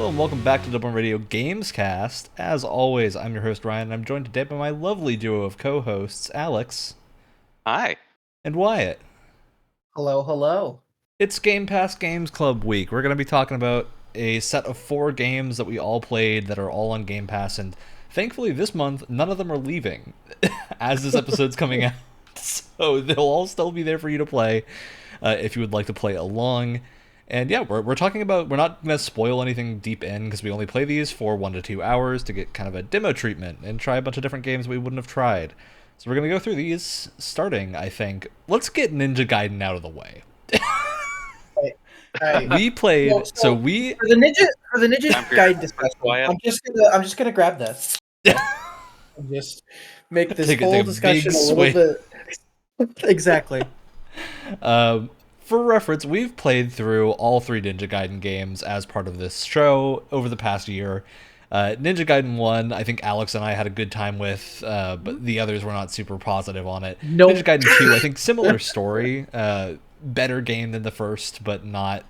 Hello and welcome back to Radio Gamescast. As always, I'm your host Ryan, and I'm joined today by my lovely duo of co-hosts, Alex. Hi. And Wyatt. Hello, hello. It's Game Pass Games Club week. We're going to be talking about a set of 4 games that we all played that are all on Game Pass, and thankfully this month, none of them are leaving as this episode's coming out. So they'll all still be there for you to play if you would like to play along. And yeah, we're talking about, we're not going to spoil anything deep in because we only play these for 1 to 2 hours to get kind of a demo treatment and try a bunch of different games we wouldn't have tried. So we're going to go through these, starting, I think, let's get Ninja Gaiden out of the way. We played, for the Ninja Gaiden discussion, I'm just gonna grab this. And just make this whole discussion a little bit. Exactly. For reference, we've played through all 3 Ninja Gaiden games as part of this show over the past year. Ninja Gaiden 1, I think Alex and I had a good time with, but the others were not super positive on it. Nope. Ninja Gaiden 2, I think similar story, better game than the first, but not,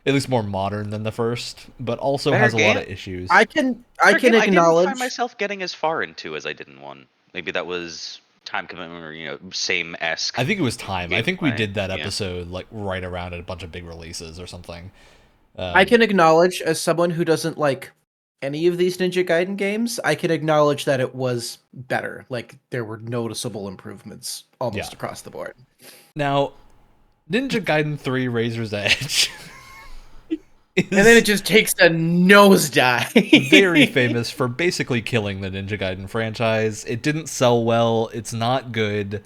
at least more modern than the first, but also Better has a game? lot of issues. I can acknowledge. I didn't find myself getting as far into as I did in 1. Maybe that was time commitment or, same-esque. I think it was time. I think we did that yeah. episode like right around a bunch of big releases or something. I can acknowledge, as someone who doesn't like any of these Ninja Gaiden games, I can acknowledge that it was better. Like, there were noticeable improvements almost across the board. Now, Ninja Gaiden 3 Razor's Edge and then it just takes a nosedive. very famous for basically killing the Ninja Gaiden franchise. It didn't sell well. It's not good.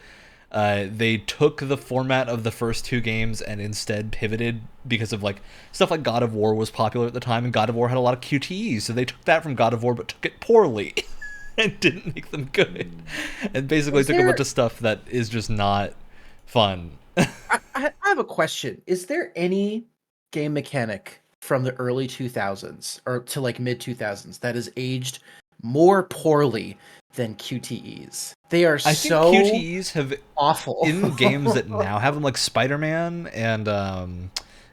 They took the format of the first 2 games and instead pivoted because of stuff like God of War was popular at the time, and God of War had a lot of QTEs, so they took that from God of War but took it poorly and didn't make them good. And basically took a bunch of stuff that is just not fun. I have a question. Is there any game mechanic from the early 2000s or to mid 2000s that is aged more poorly than QTEs? They are I so think QTEs have awful in games that now have them, like Spider-Man and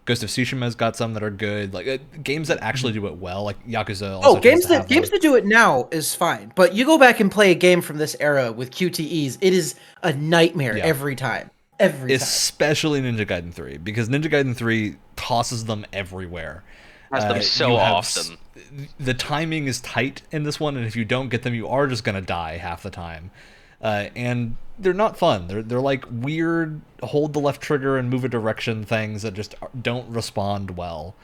Ghost of Tsushima's got some that are good. Games that actually do it well, like Yakuza. Also games that do it now is fine, but you go back and play a game from this era with QTEs, it is a nightmare every time. Especially Ninja Gaiden 3, because Ninja Gaiden 3 tosses them everywhere. Has them so often. The timing is tight in this one, and if you don't get them, you are just going to die half the time. And they're not fun. They're like weird hold the left trigger and move a direction things that just don't respond well.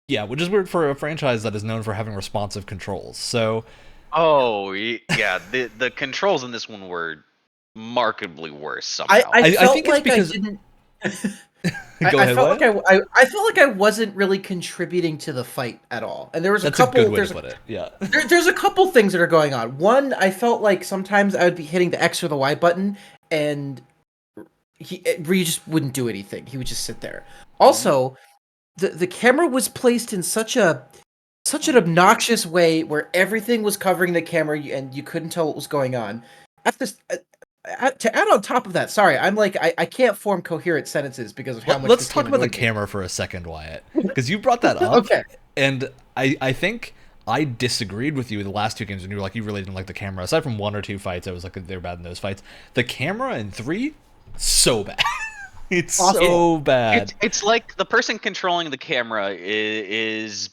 Which is weird for a franchise that is known for having responsive controls. So, the controls in this one were markedly worse somehow. I think it's because I felt like I wasn't really contributing to the fight at all, and there was a couple. A good way to put it. Yeah, there's a couple things that are going on. One, I felt like sometimes I would be hitting the X or the Y button, and he just wouldn't do anything. He would just sit there. Also, the camera was placed in such an obnoxious way where everything was covering the camera and you couldn't tell what was going on. To add on top of that, sorry, I can't form coherent sentences because of how much. Let's talk about the camera for a second, Wyatt, because you brought that up. Okay. And I think I disagreed with you in the last 2 games when you were like, you really didn't like the camera. Aside from 1 or 2 fights, I was like, they were bad in those fights. The camera in 3, so bad. It's so bad. It's like the person controlling the camera is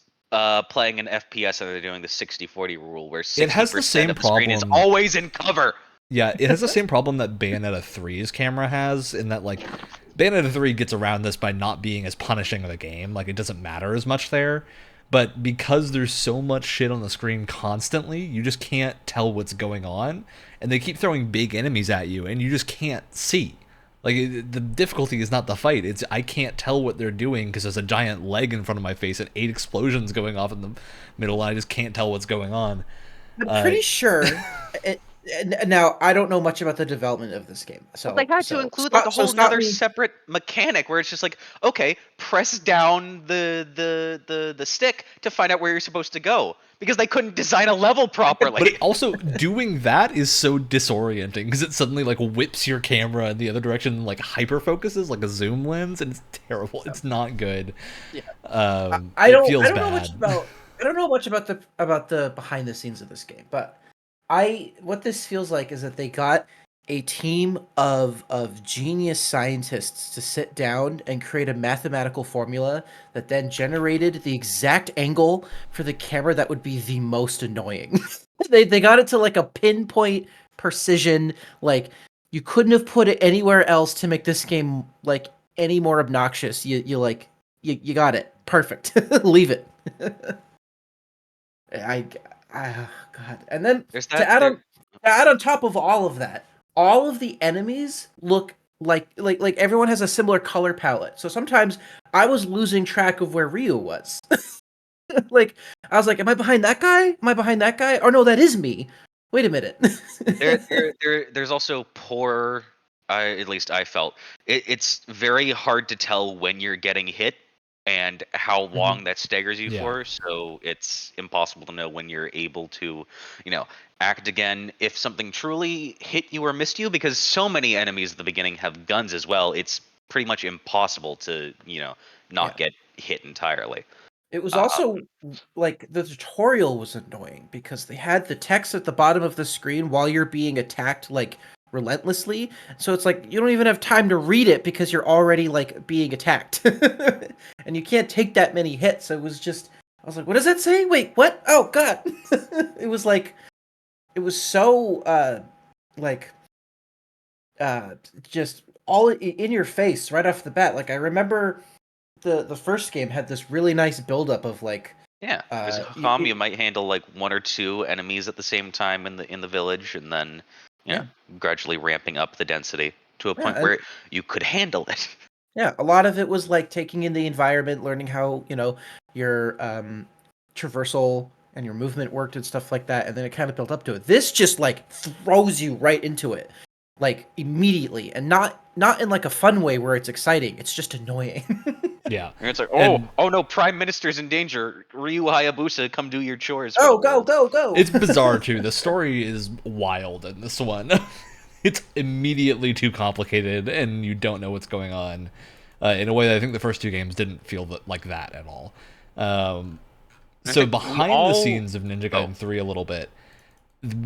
playing an FPS and they're doing the 60-40 rule, where 60% it has the same of the screen is problem. always in cover. Yeah, it has the same problem that Bayonetta 3's camera has, in that, Bayonetta 3 gets around this by not being as punishing of a game. It doesn't matter as much there. But because there's so much shit on the screen constantly, you just can't tell what's going on. And they keep throwing big enemies at you, and you just can't see. The difficulty is not the fight. It's I can't tell what they're doing because there's a giant leg in front of my face and 8 explosions going off in the middle, and I just can't tell what's going on. I'm pretty sure... Now, I don't know much about the development of this game, so Well, they had to include like a whole stop nother me. separate mechanic where it's just like, okay, press down the stick to find out where you're supposed to go because they couldn't design a level properly. But also, doing that is so disorienting because it suddenly like whips your camera in the other direction, and, like hyper focuses like a zoom lens, and it's terrible. It's not good. Yeah. I don't know much about. I don't know much about the behind the scenes of this game, but what this feels like is that they got a team of genius scientists to sit down and create a mathematical formula that then generated the exact angle for the camera that would be the most annoying. They got it to like a pinpoint precision. Like you couldn't have put it anywhere else to make this game like any more obnoxious. You got it perfect. Leave it. God, and then There's to that. add on top of all of that, all of the enemies look like everyone has a similar color palette. So sometimes I was losing track of where Ryu was. Like I was like, am I behind that guy? Am I behind that guy? Oh no, that is me. Wait a minute. There's also poor. At least I felt it's very hard to tell when you're getting hit and how long that staggers you Yeah. for. So it's impossible to know when you're able to, act again if something truly hit you or missed you. Because so many enemies at the beginning have guns as well. It's pretty much impossible to not get hit entirely. It was also like the tutorial was annoying because they had the text at the bottom of the screen while you're being attacked like relentlessly. So it's like you don't even have time to read it because you're already like being attacked. And you can't take that many hits. It was just I was like, what does that say? Wait, what? Oh god. It was like it was so just all in your face right off the bat. Like I remember the first game had this really nice buildup of like because you might handle like one or two enemies at the same time in the village, and then gradually ramping up the density to a point where you could handle it. Yeah, a lot of it was like taking in the environment, learning how your traversal and your movement worked and stuff like that, and then it kind of built up to it. This just like throws you right into it, like immediately, and not in like a fun way where it's exciting. It's just annoying. Yeah. And it's like, oh no, Prime Minister's in danger. Ryu Hayabusa, come do your chores. Oh, go! It's bizarre too. The story is wild in this one. It's immediately too complicated, and you don't know what's going on in a way that I think the first two games didn't feel like that at all. So behind the scenes of Ninja Gaiden 3 a little bit,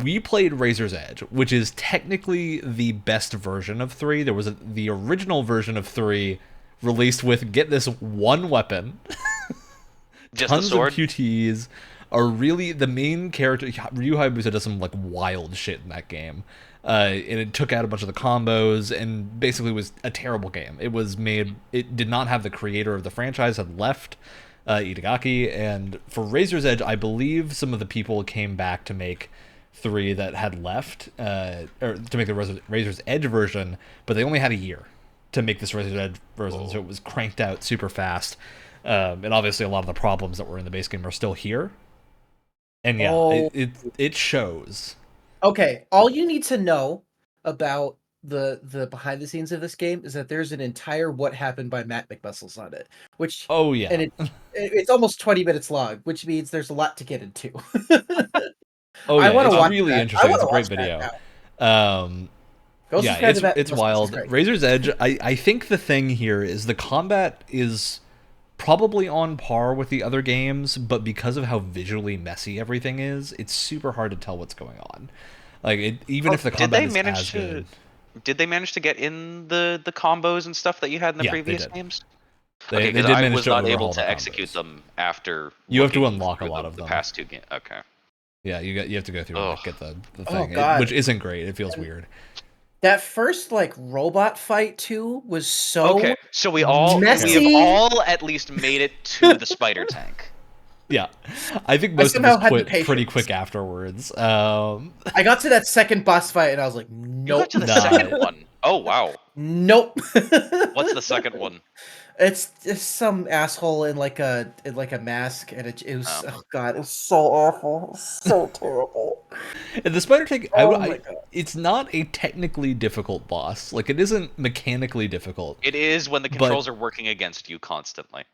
we played Razor's Edge, which is technically the best version of 3. There was the original version of 3 released with, get this, one weapon, tons of QTs, the main character, Ryu Hayabusa does some like wild shit in that game. And it took out a bunch of the combos and basically was a terrible game. It did not have the creator of the franchise had left, Itagaki, and for Razor's Edge, I believe some of the people came back to make 3 that had left, or to make the Razor's Edge version, but they only had a year to make this Razor's Edge version, so it was cranked out super fast. And obviously a lot of the problems that were in the base game are still here. And it shows. Okay, all you need to know about the behind the scenes of this game is that there's an entire What Happened by Matt McMuscles on it, which and it's almost 20 minutes long, which means there's a lot to get into. It's really interesting. It's a great video. It's wild. Razor's Edge, I think the thing here is the combat is probably on par with the other games, but because of how visually messy everything is, it's super hard to tell what's going on. Like even if the combat is as good. Did they manage to get in the combos and stuff that you had in the previous games? They did manage I was to not able to the execute them after. You have to unlock a lot of them. The past two games. Okay. Yeah, you have to go through and get the thing, which isn't great. It feels weird. That first like robot fight too was so okay. So we have all at least made it to the spider tank. Yeah, I think most of us quit pretty quick afterwards. I got to that second boss fight and I was like, nope. You got to the second one. Oh wow. Nope. What's the second one? It's some asshole in like a mask, and it was, Oh. oh god, it was so awful, it was so terrible. And the spider tank, Oh my god. it's not a technically difficult boss. Like, it isn't mechanically difficult. It is when the controls are working against you constantly.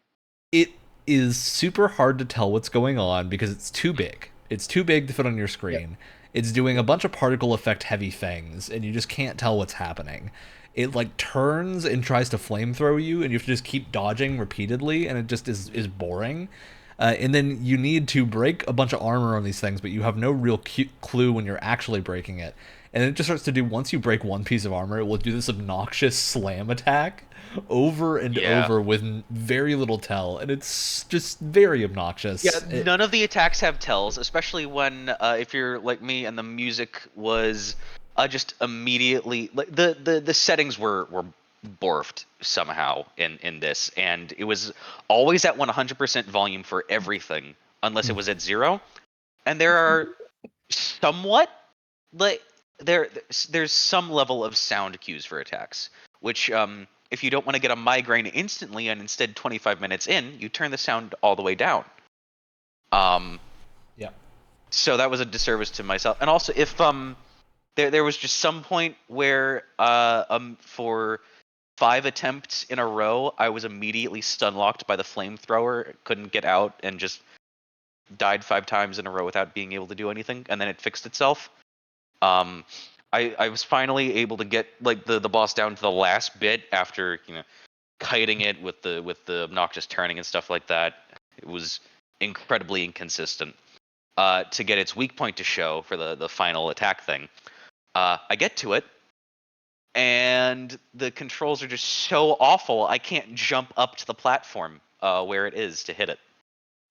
It is super hard to tell what's going on because it's too big. It's too big to fit on your screen. Yep. It's doing a bunch of particle effect heavy things, and you just can't tell what's happening. It like turns and tries to flamethrow you, and you have to just keep dodging repeatedly, and it just is boring. And then you need to break a bunch of armor on these things, but you have no real clue when you're actually breaking it. And it just starts to do, once you break one piece of armor, it will do this obnoxious slam attack over and over with very little tell, and it's just very obnoxious. Yeah, none of the attacks have tells, especially when if you're like me and the music was just immediately like the settings were borfed somehow in this, and it was always at 100% volume for everything unless it was at 0. And there are somewhat like there's some level of sound cues for attacks, which if you don't want to get a migraine instantly and instead 25 minutes in, you turn the sound all the way down. Yeah. So that was a disservice to myself. And also, if there was just some point where for 5 attempts in a row, I was immediately stun locked by the flamethrower, couldn't get out, and just died 5 times in a row without being able to do anything, and then it fixed itself. I was finally able to get like the boss down to the last bit after kiting it with the obnoxious turning and stuff like that. It was incredibly inconsistent. To get its weak point to show for the final attack thing, I get to it, and the controls are just so awful. I can't jump up to the platform where it is to hit it.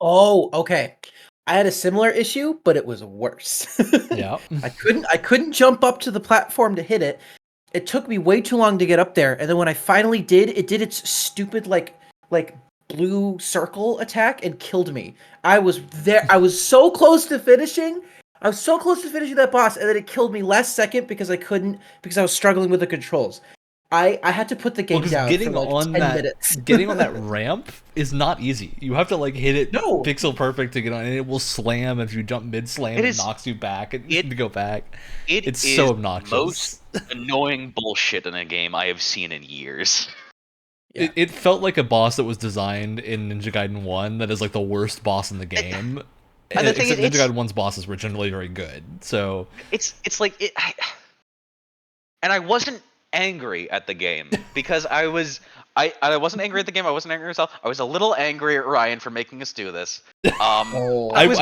Oh, okay. I had a similar issue, but it was worse. Yeah. I couldn't jump up to the platform to hit it. It took me way too long to get up there, and then when I finally did, it did its stupid like blue circle attack and killed me. I was there. I was so close to finishing. I was so close to finishing that boss, and then it killed me last second because I was struggling with the controls. I had to put the game down for like 10 minutes. Getting on that ramp is not easy. You have to like hit it pixel perfect to get on, and it will slam if you jump mid slam. It knocks you back and you have to go back. It's so obnoxious. Most annoying bullshit in a game I have seen in years. Yeah. It felt like a boss that was designed in Ninja Gaiden 1 that is like the worst boss in the game. And the thing is, Ninja Gaiden 1's bosses were generally very good. So it's like it, and I wasn't angry at the game because I wasn't angry at the game. I wasn't angry at myself. I was a little angry at Ryan for making us do this. I was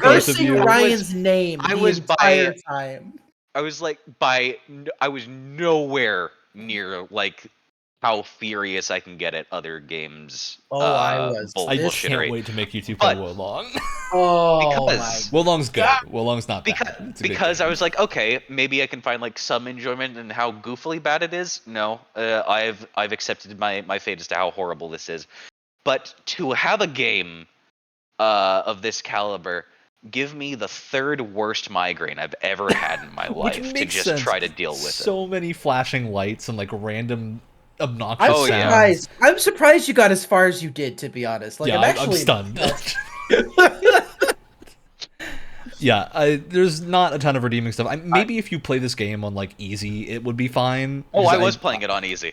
cursing Ryan's name the entire time. I was nowhere near like how furious I can get at other games. I can't wait to make you two play Wolong. Because Wolong's good. Wolong's not bad. Because I was like, okay, maybe I can find like some enjoyment in how goofily bad it is. No, I've accepted my fate as to how horrible this is. But to have a game of this caliber give me the 3rd worst migraine I've ever had in my life to just try to deal with it. So many flashing lights and like random obnoxious sounds. I'm surprised you got as far as you did, to be honest. Like, I'm stunned. Yeah, there's not a ton of redeeming stuff. Maybe if you play this game on like easy, it would be fine. Oh, I was playing it on easy.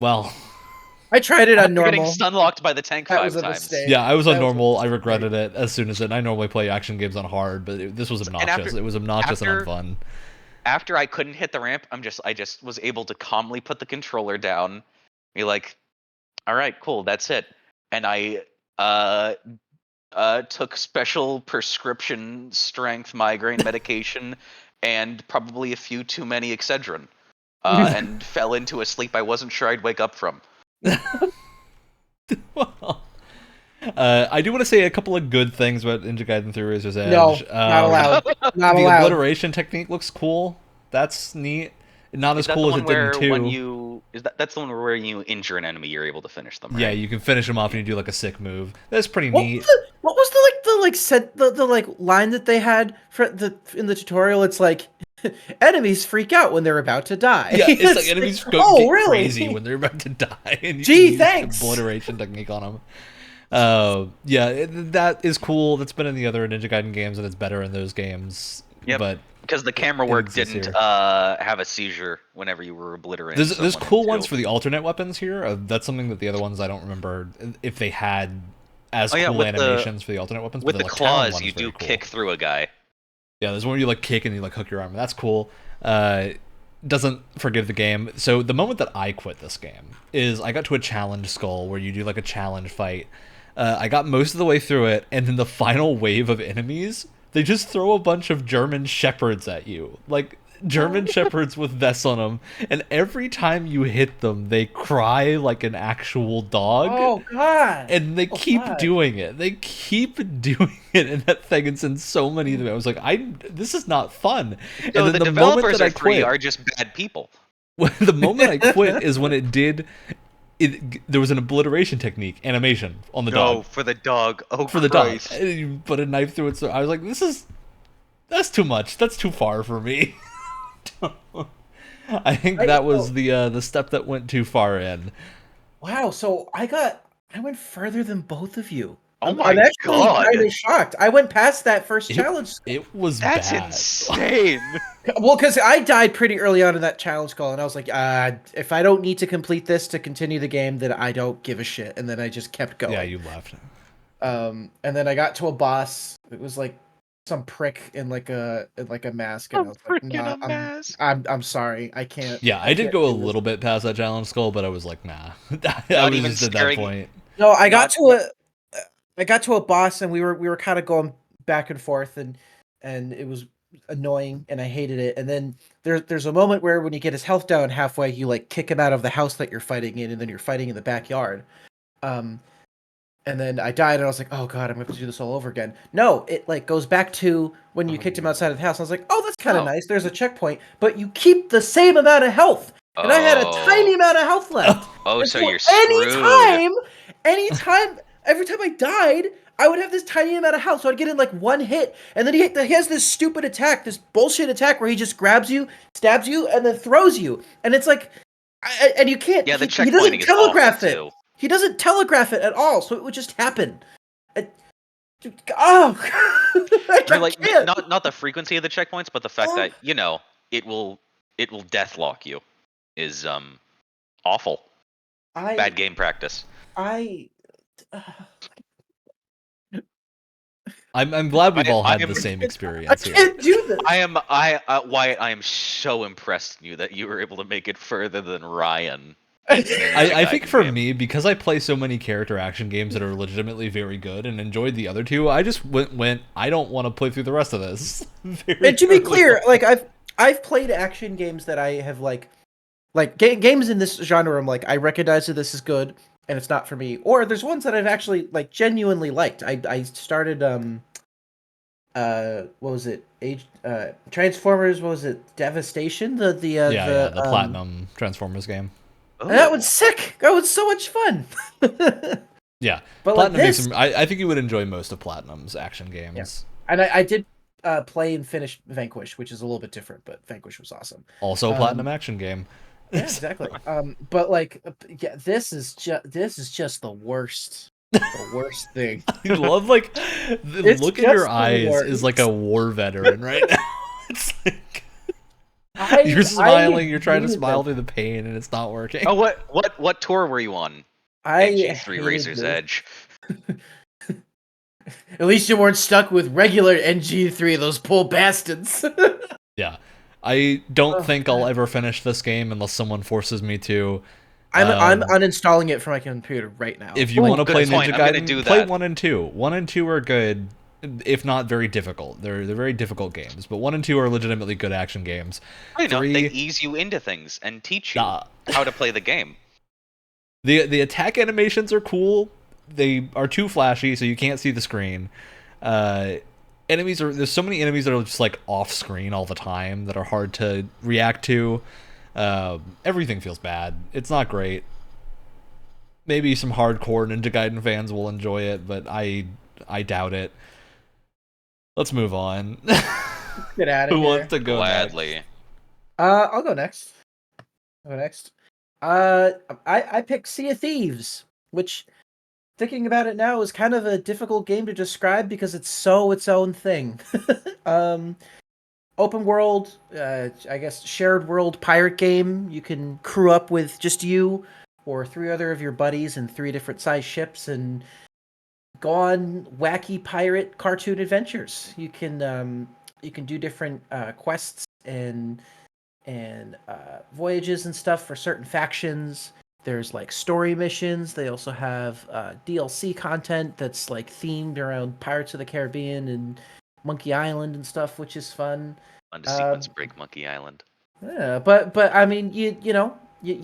Well, I tried it on normal. Getting stun locked by the tank 5 times. Yeah, I was on normal. I regretted it as soon as I normally play action games on hard, but this was obnoxious. It was obnoxious and unfun. After I couldn't hit the ramp, I just was able to calmly put the controller down, be like, all right, cool, that's it. And I took special prescription strength migraine medication and probably a few too many Excedrin, and fell into a sleep I wasn't sure I'd wake up from. Well, I do want to say a couple of good things about Ninja Gaiden 3: Razor's Edge. No, not allowed. Not the allowed. obliteration technique looks cool. That's neat. Not as cool as it did in 2. That's the one where you injure an enemy, you're able to finish them, right? Yeah, you can finish them off and you do like a sick move. That's pretty neat. What was the line that they had in the tutorial? It's like, Enemies freak out when they're about to die. Yeah, it's like enemies go get really? crazy when they're about to die, and you Gee, can use thanks. obliteration technique on them. That is cool. That's been in the other Ninja Gaiden games, and it's better in those games. Yep. But because the camera work didn't here. have a seizure whenever you were obliterating. There's cool ones for the alternate weapons here. That's something that the other ones I don't remember if they had as cool animations for the alternate weapons. With but the claws, you do kick through a guy. Yeah, there's one where you like kick and you like hook your arm. That's cool. Doesn't forgive the game. So the moment that I quit this game is I got to a challenge skull where you do like a challenge fight. I got most of the way through it, and then the final wave of enemies, they just throw a bunch of German shepherds at you. Like, German shepherds with vests on them, and every time you hit them, they cry like an actual dog. Oh, God. And they keep doing it. They keep doing it in that thing. It's in so many of them. I was like, this is not fun. So and then the the developers moment that I quit, are just bad people. The moment I quit is when it did... there was an obliteration technique, animation, on the dog. Oh, for the dog. Oh, for Christ. the dog. And you put a knife through it. So I was like, that's too much. That's too far for me. I think that was the step that went too far in. Wow, so I went further than both of you. Oh my I'm actually God. kind of shocked. I went past that first challenge. It was That's bad. insane. Well, because I died pretty early on in that challenge call, and I was like, if I don't need to complete this to continue the game, then I don't give a shit. And then I just kept going. Yeah, you left. And then I got to a boss. It was like some prick in like a mask, and I was like, nah, I'm sorry, I can't. Yeah, I did go a little bit past that challenge skull, but I was like, nah. Not even just at that point. No, I got to a boss, and we were kind of going back and forth, and it was annoying, and I hated it. And then there's a moment where when you get his health down halfway, you like kick him out of the house that you're fighting in, and then you're fighting in the backyard. And then I died, and I was like, oh God, I'm going to do this all over again. No, it like goes back to when you kicked him outside of the house. I was like, oh, that's kind of nice. There's a checkpoint, but you keep the same amount of health. And I had a tiny amount of health left. So you're screwed. Anytime, every time I died, I would have this tiny amount of health. So I'd get in like one hit, and then he has this stupid attack, this bullshit attack where he just grabs you, stabs you, and then throws you. And it's like, and you can't. Yeah, the he doesn't checkpointing is telegraph awful it. too. He doesn't telegraph it at all, so it would just happen. Like not the frequency of the checkpoints, but the fact that it will deathlock you is awful. Bad game practice. I'm glad we've all had the same experience. I can't do this. Wyatt, I am so impressed in you that you were able to make it further than Ryan. I think for me, because I play so many character action games that are legitimately very good and enjoyed the other two, I just went I don't want to play through the rest of this. And to be clear, like I've played action games that I have like games in this genre. I'm like, I recognize that this is good and it's not for me. Or there's ones that I've actually like genuinely liked. I started what was it? Transformers. What was it? Devastation. The Platinum Transformers game. Oh. That was sick. That was so much fun. Yeah, but Platinum like makes I think you would enjoy most of Platinum's action games. Yeah. And I did play and finish Vanquish, which is a little bit different, but Vanquish was awesome. Also, a Platinum action game. Yeah, exactly. But like, yeah, this is just the worst. The worst thing. I love like the look in your eyes is like a war veteran right now. It's like. You're smiling. You're trying to smile through the pain, and it's not working. Oh, what tour were you on? NG3 Razor's Edge. At least you weren't stuck with regular NG3, those poor bastards. Yeah, I don't think I'll ever finish this game unless someone forces me to. I'm uninstalling it from my computer right now. If you want to play Ninja Gaiden, play 1 and 2. 1 and 2 are good. If not very difficult. They're very difficult games, but 1 and 2 are legitimately good action games. I know, they ease you into things and teach you how to play the game. The attack animations are cool. They are too flashy, so you can't see the screen. There's so many enemies that are just like off screen all the time that are hard to react to. Everything feels bad. It's not great. Maybe some hardcore Ninja Gaiden fans will enjoy it, but I doubt it. Let's move on. Get out of Who here. wants to go Gladly. next? I'll go next. I picked Sea of Thieves, which, thinking about it now, is kind of a difficult game to describe because it's so its own thing. um, Open world, I guess shared world pirate game. You can crew up with just you or three other of your buddies in three different size ships and go on wacky pirate cartoon adventures. You can do different quests and voyages and stuff for certain factions. There's like story missions. They also have DLC content that's like themed around Pirates of the Caribbean and Monkey Island and stuff, which is fun. Fun to Uh, sequence break Monkey Island. yeah, but I mean, you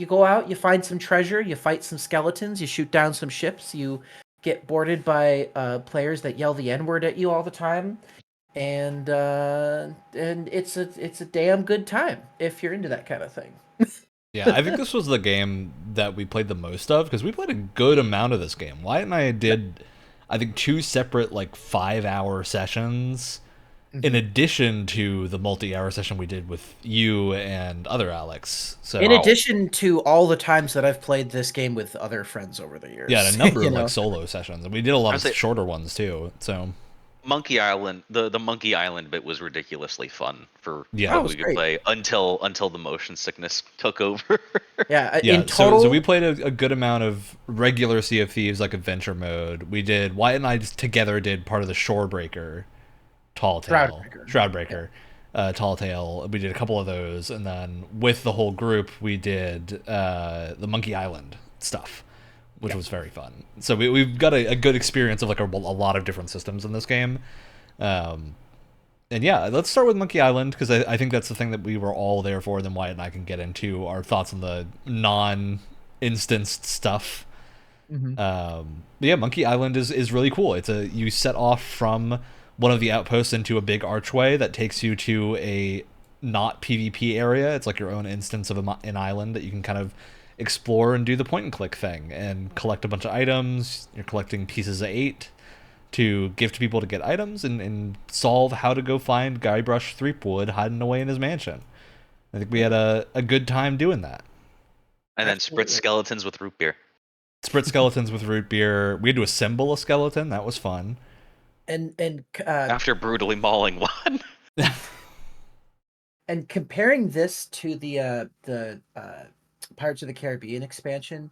go out, you find some treasure, you fight some skeletons, you shoot down some ships, you get boarded by players that yell the N word at you all the time, and it's a damn good time if you're into that kind of thing. Yeah, I think this was the game that we played the most of because we played a good amount of this game. Wyatt and I did, I think, 2 separate like 5-hour sessions, in addition to the multi-hour session we did with you and other Alex. So In addition to all the times that I've played this game with other friends over the years. yeah, a number you of know? like solo sessions, and we did a lot I of was like- shorter ones too. So Monkey Island, the Monkey Island bit was ridiculously fun for Yeah. what it was we could great. play until the motion sickness took over. Yeah, yeah, in total, so we played a good amount of regular Sea of Thieves, like adventure mode. We did Wyatt and I just together did part of the Shorebreaker, Tall Tale, Shroudbreaker, Tall Tale. We did a couple of those, and then with the whole group, we did the Monkey Island stuff, which was very fun. So we've got a good experience of like a lot of different systems in this game. And yeah, let's start with Monkey Island because I think that's the thing that we were all there for. Then Wyatt and I can get into our thoughts on the non-instanced stuff. But yeah, Monkey Island is really cool. You set off from one of the outposts into a big archway that takes you to a not PvP area. It's like your own instance of an island that you can kind of explore and do the point and click thing and collect a bunch of items. You're collecting pieces of 8 to give to people to get items and solve how to go find Guybrush Threepwood hiding away in his mansion. I think we had a good time doing that. And then spritz skeletons with root beer. Sprit skeletons with root beer. We had to assemble a skeleton. That was fun. and After brutally mauling one. And comparing this to the Pirates of the Caribbean expansion,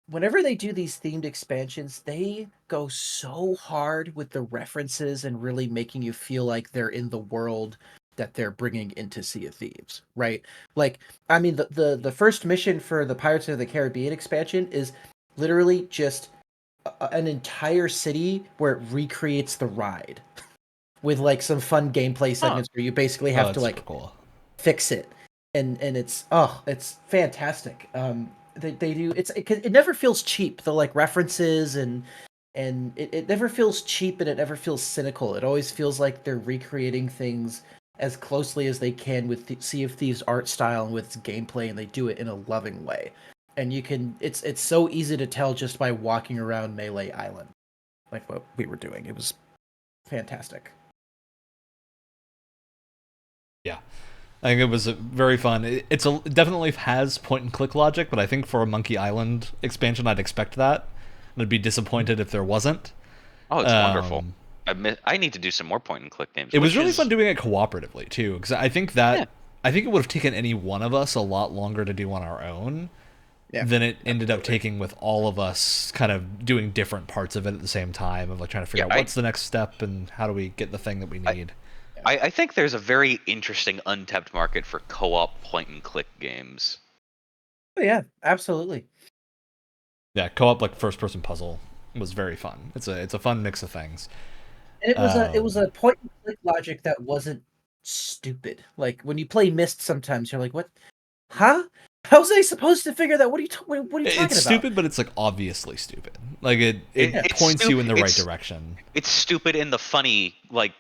whenever they do these themed expansions, they go so hard with the references and really making you feel like they're in the world that they're bringing into Sea of Thieves, right? Like, I mean, the first mission for the Pirates of the Caribbean expansion is literally just an entire city where it recreates the ride with like some fun gameplay segments where you basically have to that's like super cool. fix it, and it's fantastic. They do it never feels cheap. The like references and it never feels cheap and it never feels cynical. It always feels like they're recreating things as closely as they can with the Sea of Thieves art style and with its gameplay, and they do it in a loving way. And you can it's so easy to tell just by walking around Melee Island, like what we were doing. It was fantastic. Yeah. I think it was very fun. It definitely has point and click logic, but I think for a Monkey Island expansion, I'd expect that. I'd be disappointed if there wasn't. Oh, it's wonderful. I need to do some more point and click games. It was really fun doing it cooperatively too, because I think it would have taken any one of us a lot longer to do on our own than it ended up taking with all of us kind of doing different parts of it at the same time, of like trying to figure out what's the next step and how do we get the thing that we need. I think there's a very interesting untapped market for co-op point and click games. Oh, yeah, absolutely. Yeah, co-op like first person puzzle was very fun. It's a fun mix of things. And it was a point and click logic that wasn't stupid. Like when you play Myst, sometimes you're like, "What? Huh? How's I supposed to figure that? What are you talking It's about?" stupid, but it's like obviously stupid. Like it points you in the right direction. It's stupid in the funny, like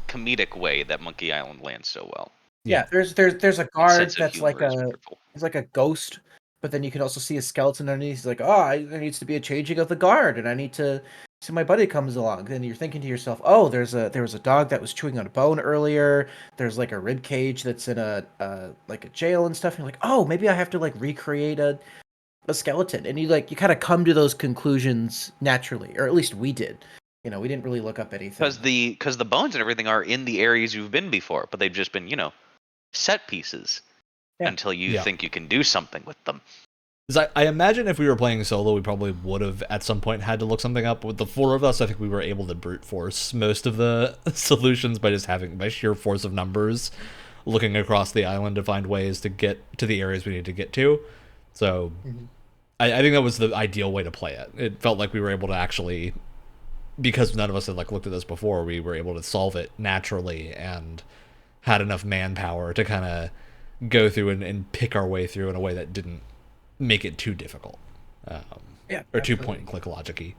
comedic way that Monkey Island lands so well. Yeah, there's a guard Sense of that's like humor is a wonderful. he's like a ghost, but then you can also see a skeleton underneath. He's like, "Oh, there needs to be a changing of the guard, and I need to So my buddy comes along, and you're thinking to yourself, "Oh, there was a dog that was chewing on a bone earlier. There's like a rib cage that's in a like a jail and stuff." And you're like, "Oh, maybe I have to like recreate a skeleton." And you kind of come to those conclusions naturally, or at least we did. We didn't really look up anything. Because the bones and everything are in the areas you've been before, but they've just been set pieces until you think you can do something with them. I imagine if we were playing solo, we probably would have at some point had to look something up. With the four of us, I think we were able to brute force most of the solutions by sheer force of numbers, looking across the island to find ways to get to the areas we need to get to. So I think that was the ideal way to play it. It felt like we were able to actually, because none of us had looked at this before, we were able to solve it naturally and had enough manpower to kind of go through and pick our way through in a way that didn't make it too difficult, or too point and click logic-y.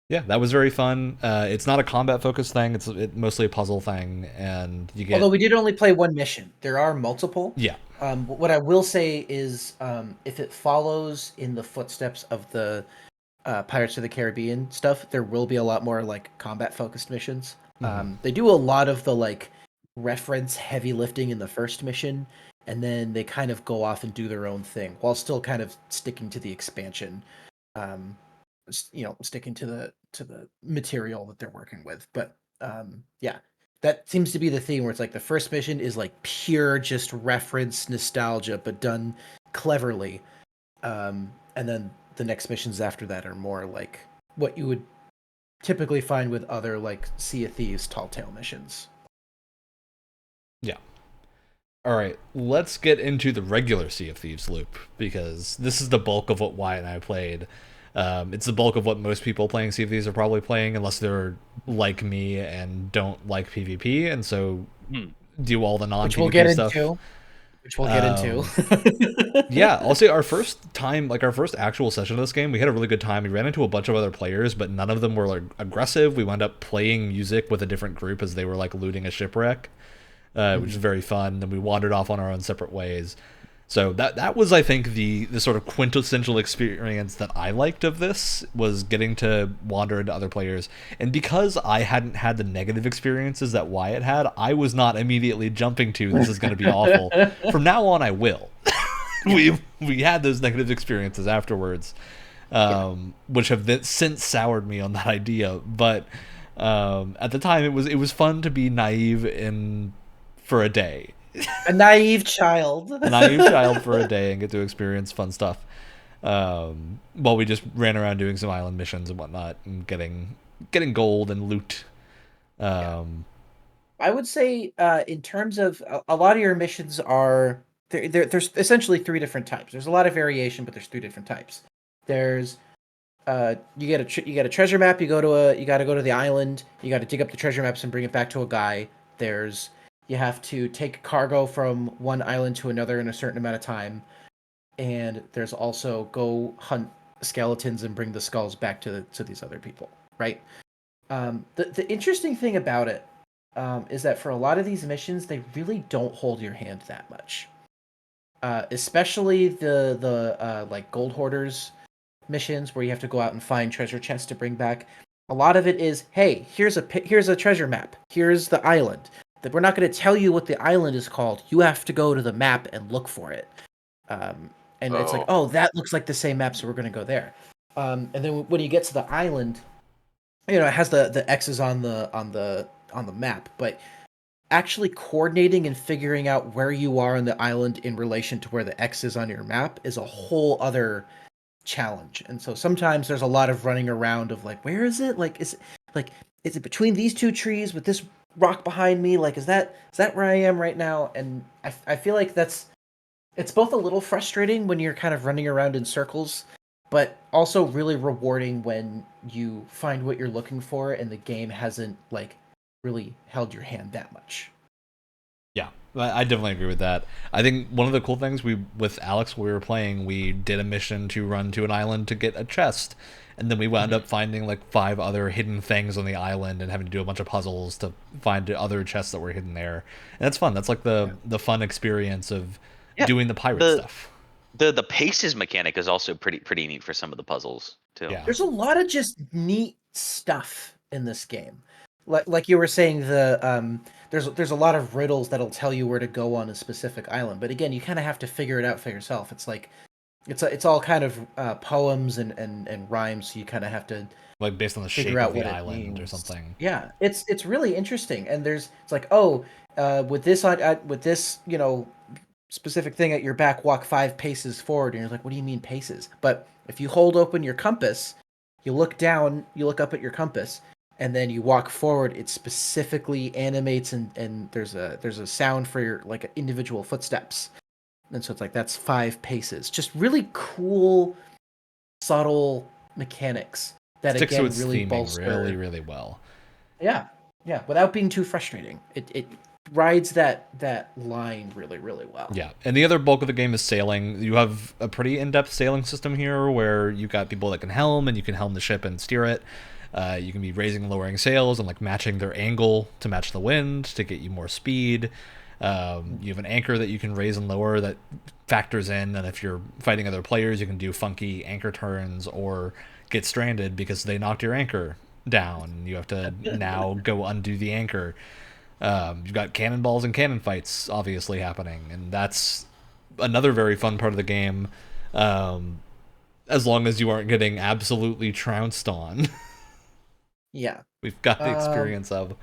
Yeah, that was very fun. It's not a combat focused thing; it's mostly a puzzle thing, and you get. Although we did only play one mission, there are multiple. Yeah. What I will say is, if it follows in the footsteps of the Pirates of the Caribbean stuff, there will be a lot more combat focused missions. They do a lot of the reference heavy lifting in the first mission, and then they kind of go off and do their own thing while still kind of sticking to the expansion, sticking to the material that they're working with. But yeah, that seems to be the theme where it's the first mission is pure just reference nostalgia, but done cleverly, and then the next missions after that are more like what you would typically find with other Sea of Thieves Tall Tale missions. Yeah. All right, let's get into the regular Sea of Thieves loop, because this is the bulk of what Wyatt and I played. It's the bulk of what most people playing Sea of Thieves are probably playing, unless they're like me and don't like PvP, and so do all the non-PvP stuff. Which we'll get into. Yeah, I'll say our first actual session of this game, we had a really good time. We ran into a bunch of other players, but none of them were aggressive. We wound up playing music with a different group as they were looting a shipwreck. Which is very fun. Then we wandered off on our own separate ways. So that was, I think, the sort of quintessential experience that I liked of this, was getting to wander into other players. And because I hadn't had the negative experiences that Wyatt had, I was not immediately jumping to, this is going to be awful. From now on, I will. we had those negative experiences afterwards, which have since soured me on that idea. But at the time, it was fun to be naive for a day. A naive child. For a day and get to experience fun stuff. While we just ran around doing some island missions and whatnot and getting gold and loot. I would say in terms of a lot of your missions are there's essentially three different types. There's a lot of variation, but there's three different types. There's you get a treasure map. You got to go to the island. You got to dig up the treasure maps and bring it back to a guy. You have to take cargo from one island to another in a certain amount of time. And there's also go hunt skeletons and bring the skulls back to these other people, right? The interesting thing about it is that for a lot of these missions, they really don't hold your hand that much. Especially the gold hoarders missions where you have to go out and find treasure chests to bring back. A lot of it is, hey, here's a treasure map. Here's the island. That we're not going to tell you what the island is called. You have to go to the map and look for it. It's that looks like the same map, so we're going to go there. And then when you get to the island, it has the X's on the map, but actually coordinating and figuring out where you are on the island in relation to where the X is on your map is a whole other challenge. And so sometimes there's a lot of running around of where is it? Is it between these two trees with this rock behind me? Is that where I am right now? And I feel like it's both a little frustrating when you're kind of running around in circles, but also really rewarding when you find what you're looking for and the game hasn't really held your hand that much. Yeah, I definitely agree with that. I think one of the cool things with Alex, when we were playing, we did a mission to run to an island to get a chest. And then we wound up finding 5 other hidden things on the island and having to do a bunch of puzzles to find other chests that were hidden there. And that's fun. That's the fun experience of doing the pirate stuff. The paces mechanic is also pretty neat for some of the puzzles. too. Yeah. There's a lot of just neat stuff in this game. Like you were saying, there's a lot of riddles that'll tell you where to go on a specific island. But again, you kind of have to figure it out for yourself. It's like it's all kind of poems and rhymes, so you kind of have to Like based on the figure shape of out the what it island or means. something. Yeah, it's really interesting. And it's like, oh, with this specific thing at your back, walk 5 paces forward, and you're like, what do you mean paces? But if you hold open your compass, you look down, you look up at your compass, and then you walk forward, it specifically animates and there's a sound for your like individual footsteps. And so it's like that's 5 paces. Just really cool, subtle mechanics that Sticks to again its really theming bolster. really well. Yeah, yeah, without being too frustrating. It rides that line really well. Yeah, and the other bulk of the game is sailing. You have a pretty in-depth sailing system here where you've got people that can helm, and you can helm the ship and steer it. You can be raising and lowering sails and like matching their angle to match the wind to get you more speed. You have an anchor that you can raise and lower that factors in, and if you're fighting other players, you can do funky anchor turns or get stranded because they knocked your anchor down. You have to now go undo the anchor. You've got cannonballs and cannon fights obviously happening, and that's another very fun part of the game. As long as you aren't getting absolutely trounced on. Yeah. We've got the Um, experience of.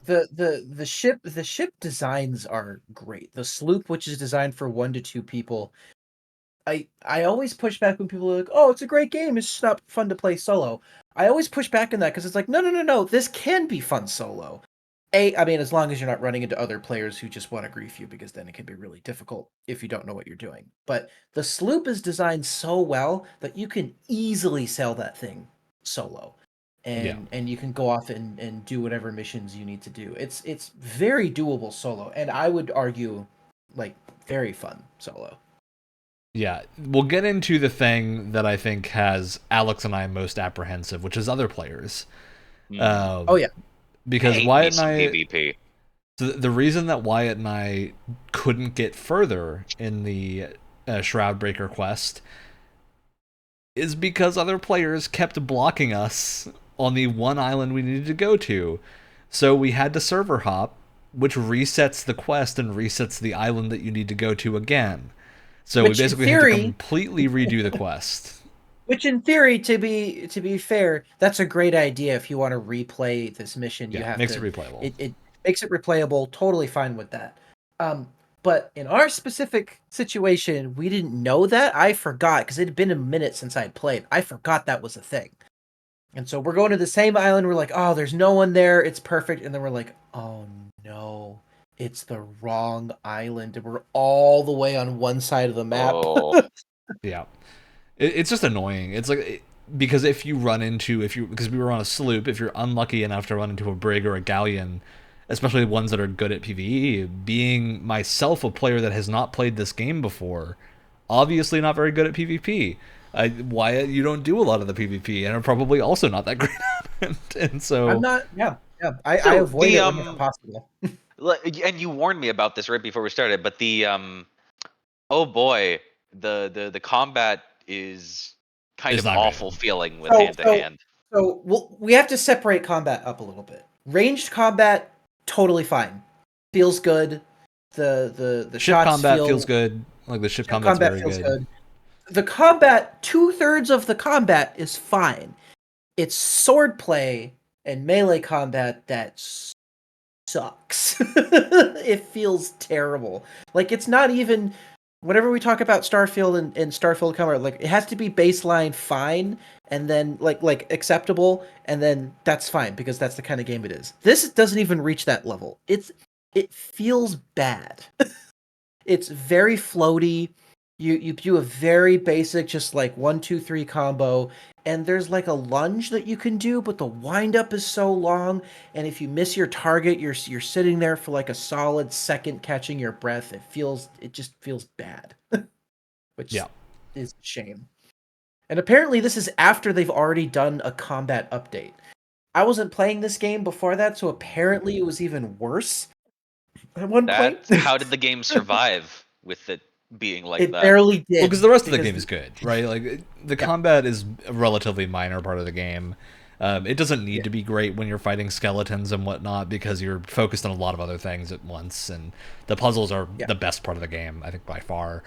the ship designs are great. The sloop, which is designed for 1 to 2 people, I always push back when people are like, "Oh, it's a great game. It's just not fun to play solo." I always push back on that because it's like, no. This can be fun solo. I mean, as long as you're not running into other players who just want to grief you, because then it can be really difficult if you don't know what you're doing. But the sloop is designed so well that you can easily sail that thing solo, Yeah. and you can go off and do whatever missions you need to do. It's very doable solo, and I would argue, like, very fun solo. Yeah, we'll get into the thing that I think has Alex and I most apprehensive, which is other players. Oh yeah. Because Hate me Wyatt and some I, PvP. the reason that Wyatt and I couldn't get further in the Shroudbreaker quest is because other players kept blocking us on the one island we needed to go to. So we had to server hop, which resets the quest and resets the island that you need to go to again. So we Which in basically had to theory, completely redo the quest. to be fair, that's a great idea. If you want to replay this mission, you Yeah, have makes it to. replayable. It makes it replayable. Totally fine with that. Um, but in our specific situation, we didn't know that. I forgot because it had been a minute since I had played. I forgot that was a thing. And so we're going to the same island. We're like, oh, there's no one there. It's perfect. And then we're like, oh no, it's the wrong island. And we're all the way on one side of the map. Oh, Yeah. It's just annoying. It's like because if you run into because we were on a sloop, if you're unlucky enough to run into a brig or a galleon, especially ones that are good at PvE, being myself a player that has not played this game before, obviously not very good at PvP. Why you don't do a lot of the PvP and are probably also not that great at it. And I'm so not. Yeah, yeah. I so avoid it whenever possible. and you warned me about this right before we started, but oh boy, the combat is kind it's of not great. awful feeling with So hand to hand. we have to separate combat up a little bit. Ranged combat, totally fine, feels good. The Ship shots combat feel. feels good. Like the ship Ship combat's combat very feels good. good. The combat, 2/3 of the combat is fine. It's swordplay and melee combat that sucks. It feels terrible. Like it's not even whenever we talk about Starfield and Starfield combat, like it has to be baseline fine and then like acceptable, and then that's fine because that's the kind of game it is. This doesn't even reach that level. It feels bad. It's very floaty. You do a very basic, just like 1, 2, 3 combo, and there's like a lunge that you can do, but the wind up is so long, and if you miss your target, you're sitting there for like a solid second catching your breath. It just feels bad, which Yeah. is a shame. And apparently, this is after they've already done a combat update. I wasn't playing this game before that, so apparently it was even worse at one point. That how did the game survive with it being like It that. barely did. Well, because the rest of the because game is good, right? Like the combat is a relatively minor part of the game. It doesn't need to be great when you're fighting skeletons and whatnot because you're focused on a lot of other things at once, and the puzzles are the best part of the game, I think, by far.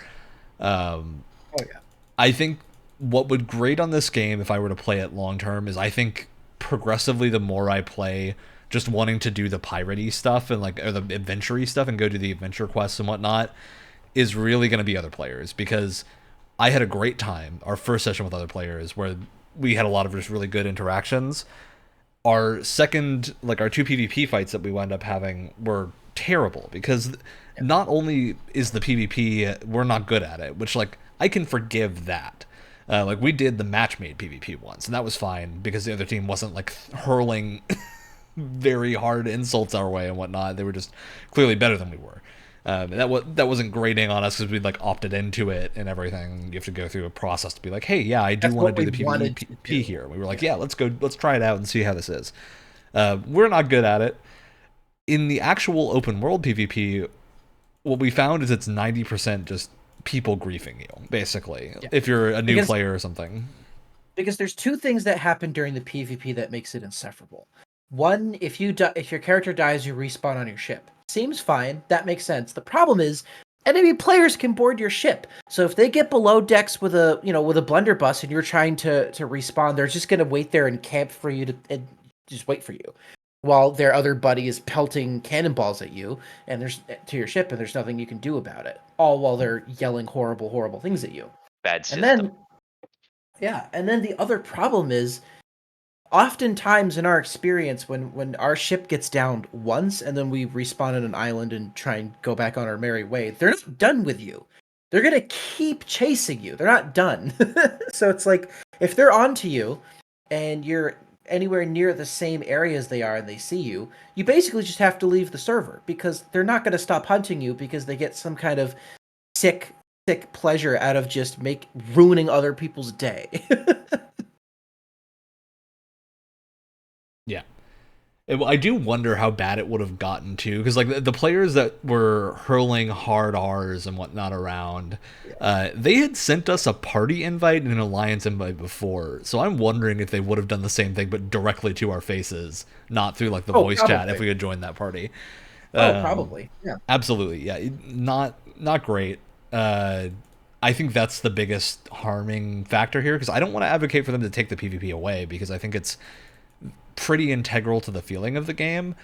I think what would grate on this game if I were to play it long term is I think progressively the more I play, just wanting to do the piratey stuff and or the adventure-y stuff and go to the adventure quests and whatnot is really going to be other players, because I had a great time our first session with other players where we had a lot of just really good interactions. Our second, our two PvP fights that we wound up having were terrible because not only is the PvP, we're not good at it, which I can forgive that. We did the match-made PvP once, and that was fine because the other team wasn't hurling very hard insults our way and whatnot. They were just clearly better than we were. And that wasn't grating on us because we'd opted into it and everything. You have to go through a process to be like, hey, yeah, I do want to do the PvP here. And we were like, yeah, let's try it out and see how this is. We're not good at it. In the actual open world PvP, what we found is it's 90% just people griefing you, basically, if you're a new player or something. Because there's two things that happen during the PvP that makes it insufferable. One, if your character dies, you respawn on your ship. Seems fine. That makes sense. The problem is enemy players can board your ship. So if they get below decks with a blunderbuss and you're trying to respawn, they're just gonna wait there and camp for you and just wait for you, while their other buddy is pelting cannonballs at you and to your ship, and there's nothing you can do about it. All while they're yelling horrible, horrible things at you. Bad system. And then the other problem is, oftentimes in our experience, when our ship gets downed once and then we respawn on an island and try and go back on our merry way, they're not done with you. They're going to keep chasing you. They're not done. So it's if they're onto you and you're anywhere near the same area as they are and they see you, you basically just have to leave the server, because they're not going to stop hunting you because they get some kind of sick pleasure out of just ruining other people's day. Yeah. I do wonder how bad it would have gotten to, because the players that were hurling hard R's and whatnot around, they had sent us a party invite and an alliance invite before, so I'm wondering if they would have done the same thing but directly to our faces, not through the voice chat if we had joined that party. Probably. Yeah. Absolutely. Yeah. Not great. I think that's the biggest harming factor here, because I don't want to advocate for them to take the PvP away, because I think it's pretty integral to the feeling of the game,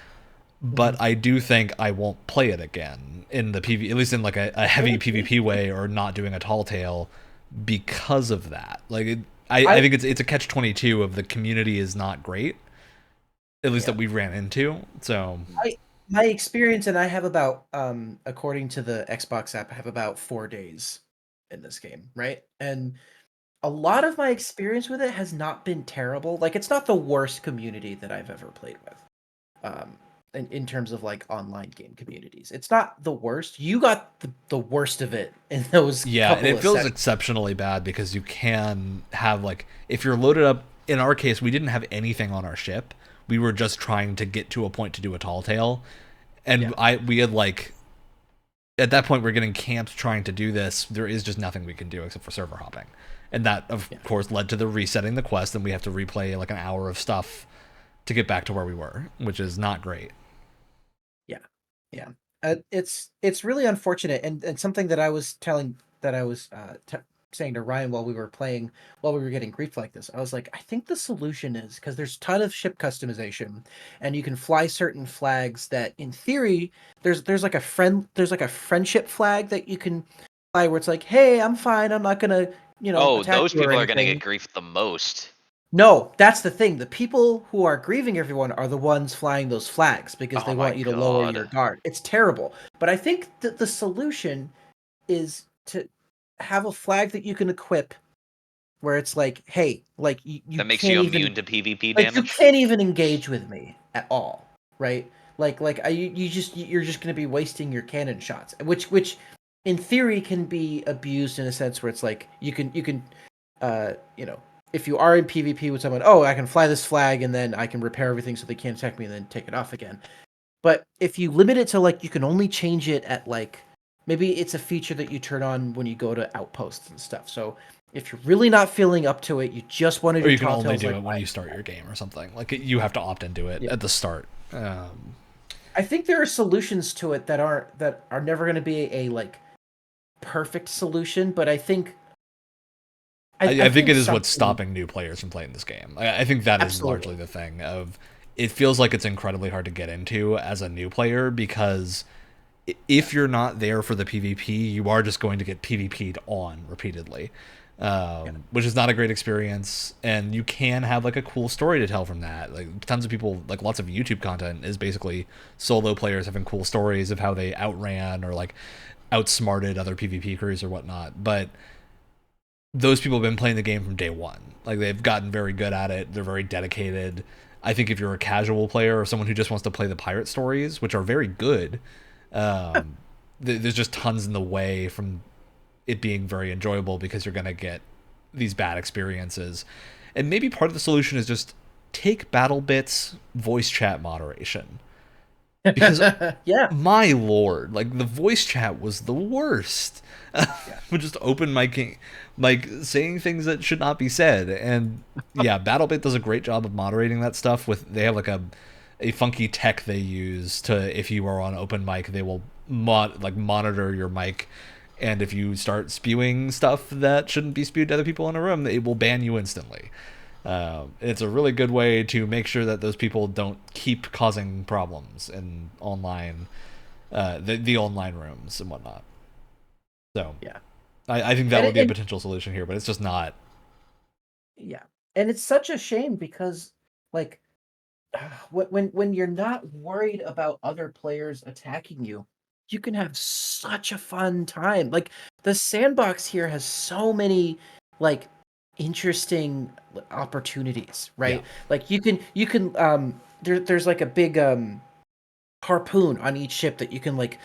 but I do think I won't play it again in the PvP, at least in a heavy PvP way, or not doing a tall tale because of that. I think it's a catch-22 of the community is not great, at least that we ran into. So my experience, and I have about according to the Xbox app, I have about 4 days in this game, right? And a lot of my experience with it has not been terrible. It's not the worst community that I've ever played with. In terms of online game communities, it's not the worst. You got the worst of it in those. Yeah, and it feels exceptionally bad because you can have if you're loaded up. In our case, we didn't have anything on our ship. We were just trying to get to a point to do a tall tale, and we had at that point we're getting camped trying to do this. There is just nothing we can do except for server hopping. And that, of course, led to the resetting the quest, and we have to replay an hour of stuff to get back to where we were, which is not great. Yeah. It's really unfortunate, and something that I was saying to Ryan while we were getting grief like this. I was like, I think the solution is, because there's a ton of ship customization, and you can fly certain flags that, in theory, there's a friendship flag that you can fly where it's hey, I'm fine, I'm not gonna those people are going to get griefed the most. No, that's the thing. The people who are grieving everyone are the ones flying those flags because they want you to lower your guard. It's terrible. But I think that the solution is to have a flag that you can equip where it's hey, you that makes you immune to PvP damage. You can't even engage with me at all, right? You're just going to be wasting your cannon shots, which in theory can be abused in a sense where it's you can if you are in PvP with someone, I can fly this flag and then I can repair everything so they can't attack me and then take it off again. But if you limit it to you can only change it at maybe it's a feature that you turn on when you go to outposts and stuff. So if you're really not feeling up to it, you just want to Or do you can tall only tales do like it when you start your game or something. Like you have to opt into it yeah. at the start. I think there are solutions to it that are never going to be a like perfect solution, but I think I think it is what's something stopping new players from playing this game. I think that is largely absolutely. the thing. Of it feels like it's incredibly hard to get into as a new player because if you're not there for the PvP, you are just going to get PvP'd on repeatedly, Yeah. which is not a great experience. And you can have like a cool story to tell from that. Like tons of people, like lots of YouTube content is basically solo players having cool stories of how they outran or like outsmarted other PvP crews or whatnot. But those people have been playing the game from day one. Like they've gotten very good at it. They're very dedicated. I think if you're a casual player or someone who just wants to play the pirate stories, which are very good, um, there's just tons in the way from it being very enjoyable because you're gonna get these bad experiences. And maybe part of the solution is just take BattleBit's voice chat moderation because Yeah. my lord, like the voice chat was the worst. Yeah. Would just open miking, like saying things that should not be said. And yeah, BattleBit does a great job of moderating that stuff. With they have like a funky tech they use to if you are on open mic, they will monitor your mic. And if you start spewing stuff that shouldn't be spewed to other people in a room, it will ban you instantly. It's a really good way to make sure that those people don't keep causing problems in online, the online rooms and whatnot. So Yeah. I think that And would be a and potential solution here, but it's just not. yeah. And it's such a shame because like when you're not worried about other players attacking you, you can have such a fun time. Like the sandbox here has so many like interesting opportunities, Yeah, right? Like you can there's like a big harpoon on each ship that you can like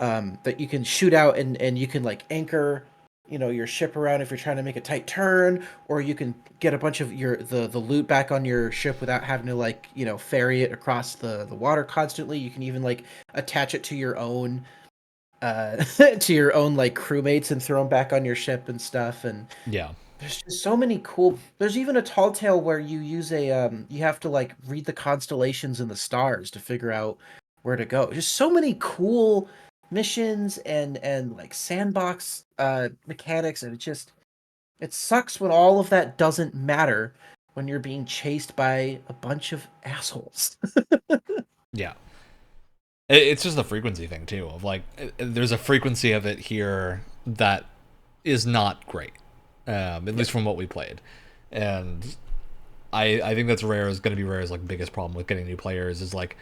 that you can shoot out and you can like anchor your ship around if you're trying to make a tight turn, or you can get a bunch of the loot back on your ship without having to like ferry it across the water constantly. You can even like attach it to your own to your own like crewmates and throw them back on your ship and stuff. And yeah, there's just so many cool. There's even a tall tale where you use a you have to like read the constellations and the stars to figure out where to go. Just so many cool missions and like sandbox mechanics, and it sucks when all of that doesn't matter when you're being chased by a bunch of assholes. yeah. It's just a frequency thing too. Of like, there's a frequency of it here that is not great, at Yeah. least from what we played, and I think that's rare is going to be Rare's like biggest problem with getting new players is like,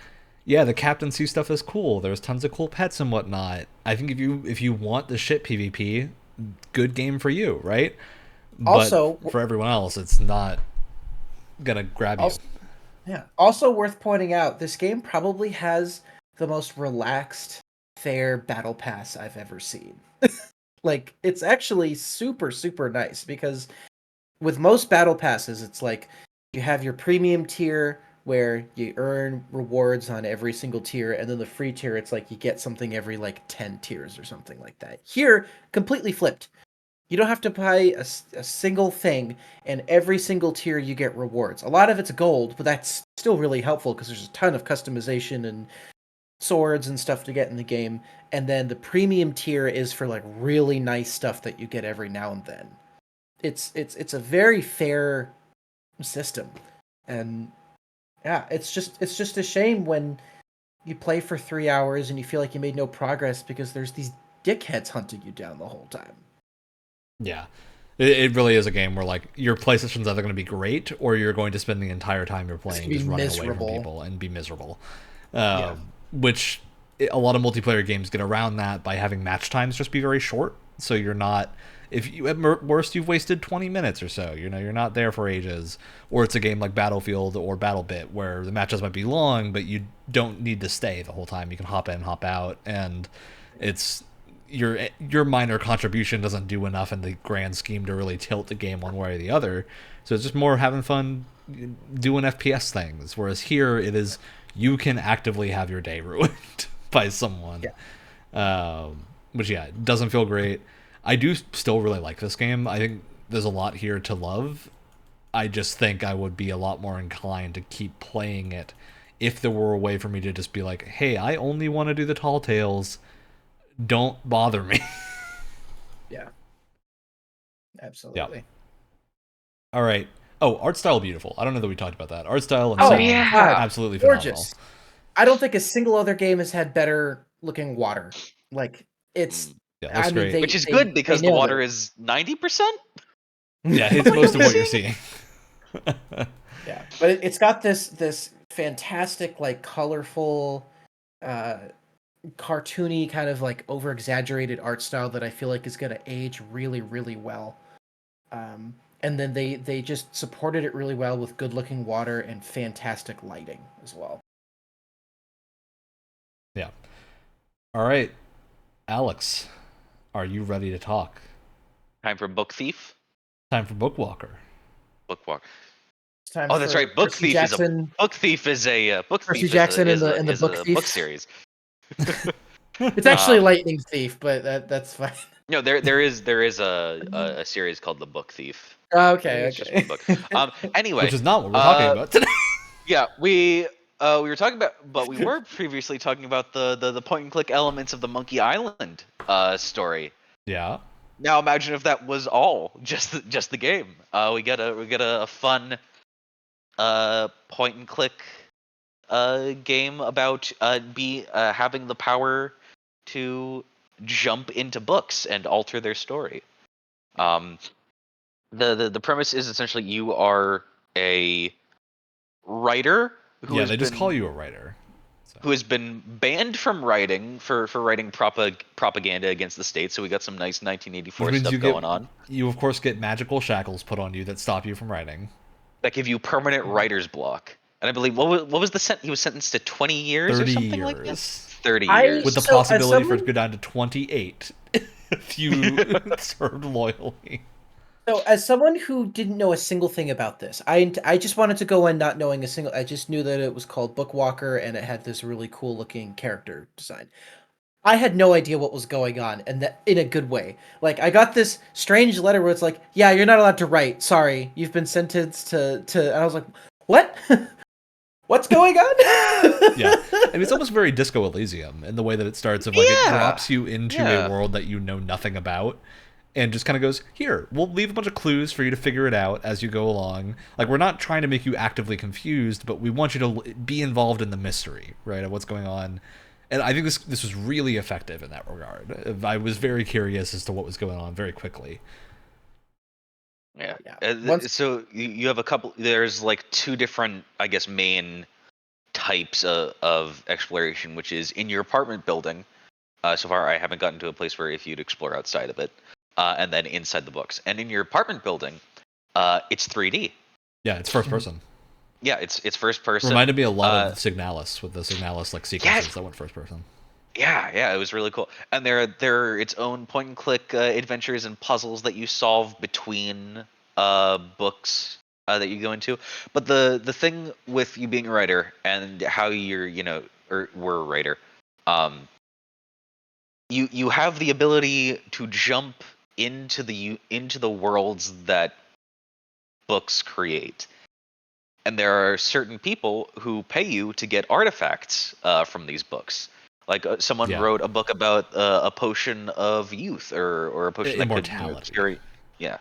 yeah, the captaincy stuff is cool. There's tons of cool pets and whatnot. I think if you want the shit PvP, good game for you, right? But Also, for everyone else, it's not gonna grab you. also, yeah. Also worth pointing out, this game probably has the most relaxed, fair battle pass I've ever seen. Like, it's actually super, super nice because with most battle passes, it's like you have your premium tier where you earn rewards on every single tier, and then the free tier, it's like you get something every like 10 tiers or something like that. Here, completely flipped. You don't have to buy a single thing, and every single tier you get rewards. A lot of it's gold, but that's still really helpful because there's a ton of customization and swords and stuff to get in the game. And then the premium tier is for like really nice stuff that you get every now and then. It's a very fair system, and yeah, it's just a shame when you play for 3 hours and you feel like you made no progress because there's these dickheads hunting you down the whole time. Yeah. It really is a game where like your play session's either going to be great or you're going to spend the entire time you're It's playing gonna be just running away from miserable. people and be miserable. Yeah. Which a lot of multiplayer games get around that by having match times just be very short. So you're not, if you at worst you've wasted 20 minutes or so. You're not there for ages. Or it's a game like Battlefield or BattleBit where the matches might be long, but you don't need to stay the whole time. You can hop in, hop out, and it's your minor contribution doesn't do enough in the grand scheme to really tilt the game one way or the other. So it's just more having fun doing FPS things. Whereas here it is you can actively have your day ruined by someone. Yeah. which it doesn't feel great. I do still really like this game. I think there's a lot here to love. I just think I would be a lot more inclined to keep playing it if there were a way for me to just be like, hey, I only want to do the tall tales. Don't bother me. Yeah. Absolutely. Yeah. All right. Oh, art style beautiful. I don't know that we talked about that. Art style and Oh, sound, yeah. absolutely phenomenal. Gorgeous. I don't think a single other game has had better looking water. Like it's. Yeah, looks great. Which is good because the water is 90%. Yeah, it's most of what you're seeing. Yeah, but it's got this fantastic, like, colorful, cartoony kind of like over exaggerated art style that I feel like is going to age really, really well. And then they just supported it really well with good looking water and fantastic lighting as well. Yeah. All right, Alex, are you ready to talk? Time for Book Thief. Time for Bookwalker. Bookwalker. It's time Oh, that's for right. Book Percy Thief Jackson, is a Book Thief is a Book Percy Thief Jackson is in the a Book Thief book series. It's actually Lightning Thief, but that's fine. No, there is a series called The Book Thief. Okay, It's just okay. one book. Anyway, Which is not what we're talking about today. yeah, we were talking about, but we were previously talking about the point and click elements of the Monkey Island story. Yeah. Now imagine if that was all just the game. We get a fun point and click game about having the power to jump into books and alter their story. The premise is essentially you are a writer who They just call you a writer. who has been banned from writing for writing propaganda against the state. So we got some nice 1984 stuff going on. You of course get magical shackles put on you that stop you from writing. That give you permanent writer's block. And I believe what was the sentence? He was sentenced to 20 years or 30 something years. like that. 30 years. With the possibility for it to go down to 28 if you served loyally. So, as someone who didn't know a single thing about this, I just wanted to go in not knowing a single. I just knew that it was called Bookwalker and it had this really cool looking character design. I had no idea what was going on, and that in a good way. Like, I got this strange letter where it's like, "Yeah, you're not allowed to write. Sorry, you've been sentenced to." And I was like, "What? What's going on?" Yeah, and it's almost very Disco Elysium in the way that it starts. Of like it drops you into a world that you know nothing about, and just kind of goes, here, we'll leave a bunch of clues for you to figure it out as you go along. Like, we're not trying to make you actively confused, but we want you to be involved in the mystery, right, of what's going on. And I think this was really effective in that regard. I was very curious as to what was going on very quickly. Yeah. So you have a couple. There's like two different, I guess, main types of exploration, which is in your apartment building. So far, I haven't gotten to a place where if you'd explore outside of it, and then inside the books. And in your apartment building, it's 3D. Yeah, it's first person. Yeah, it's first person. Reminded me a lot of Signalis, with the Signalis like sequences that went first person. Yeah, it was really cool. And there are its own point and click adventures and puzzles that you solve between books that you go into. But the thing with you being a writer and how you're were a writer, you have the ability to jump into the worlds that books create. And there are certain people who pay you to get artifacts from these books. Like someone wrote a book about a potion of youth or a potion immortality. That could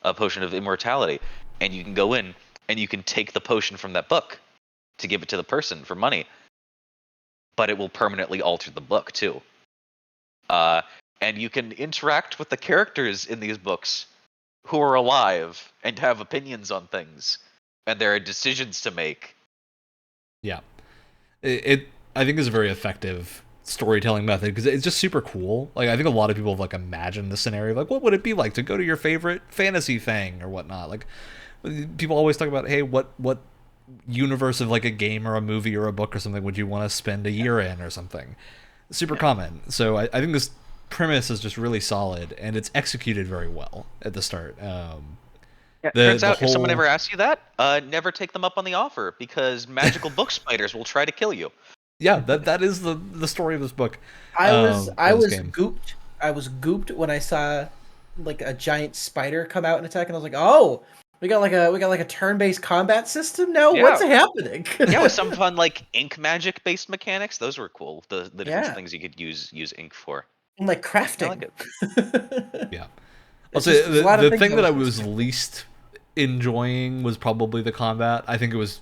a potion of immortality. And you can go in and you can take the potion from that book to give it to the person for money. But it will permanently alter the book too. And you can interact with the characters in these books who are alive and have opinions on things. And there are decisions to make. Yeah. It I think is a very effective storytelling method because it's just super cool. Like, I think a lot of people have like imagined the scenario, like, what would it be like to go to your favorite fantasy thing or whatnot? Like, people always talk about, hey, what universe of like a game or a movie or a book or something would you want to spend a year in or something? Super common. So I think this premise is just really solid and it's executed very well at the start. Turns out, if someone ever asks you that, never take them up on the offer because magical book spiders will try to kill you. Yeah, that is the story of this book. I was gooped I was gooped when I saw like a giant spider come out and attack, and I was like, oh, we got like a turn-based combat system now. Yeah. What's happening? Yeah, with some fun like ink magic based mechanics. Those were cool. The different Yeah. things you could use ink for. And like crafting. I like it. Yeah. I'll It's say just- there's a lot of the things thing that I was was missing. least enjoying was probably the combat. I think it was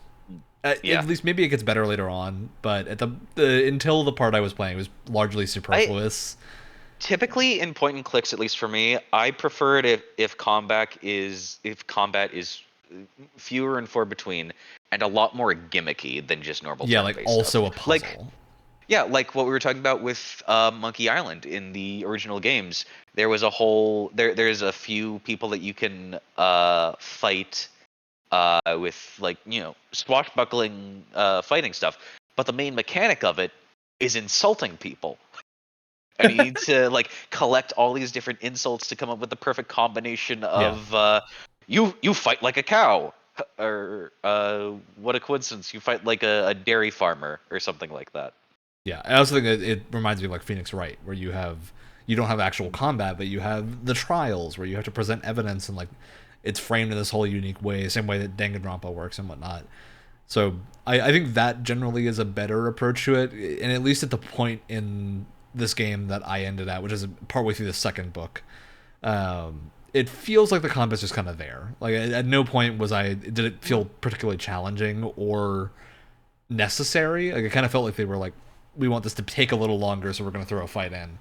Yeah. at least maybe it gets better later on, but at the until the part I was playing was largely superfluous. Typically in point and clicks, at least for me, I prefer it if combat is fewer and far between and a lot more gimmicky than just normal Yeah, like turn-based also a stuff. puzzle. Like what we were talking about with Monkey Island in the original games. There was a whole there's a few people that you can fight with like swashbuckling fighting stuff, but the main mechanic of it is insulting people. And you need to like collect all these different insults to come up with the perfect combination of you fight like a cow, or what a coincidence, you fight like a dairy farmer or something like that. Yeah, I also think it reminds me of like Phoenix Wright, where you don't have actual combat, but you have the trials where you have to present evidence and like it's framed in this whole unique way, same way that Danganronpa works and whatnot. So I think that generally is a better approach to it, and at least at the point in this game that I ended at, which is partway through the second book, it feels like the combat's just kind of there. Like at no point did it feel particularly challenging or necessary. Like it kind of felt like they were like, we want this to take a little longer, so we're going to throw a fight in.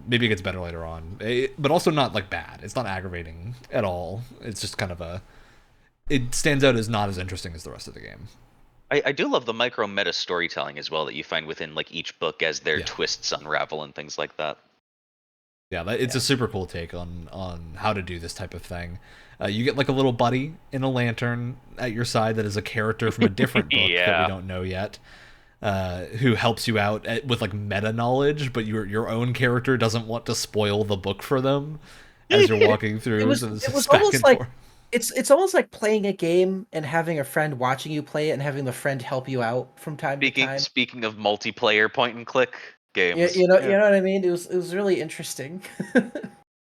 Maybe it gets better later on, but also not like bad. It's not aggravating at all. It's just kind of it stands out as not as interesting as the rest of the game. I do love the micro meta storytelling as well that you find within like each book as their twists unravel and things like that. Yeah, it's a super cool take on how to do this type of thing. You get like a little buddy in a lantern at your side that is a character from a different book that we don't know yet, who helps you out with like meta knowledge, but your own character doesn't want to spoil the book for them as you're walking through. It was almost like it's almost like playing a game and having a friend watching you play it and having the friend help you out from time to time. Speaking of multiplayer point and click games, you know what I mean. It was really interesting.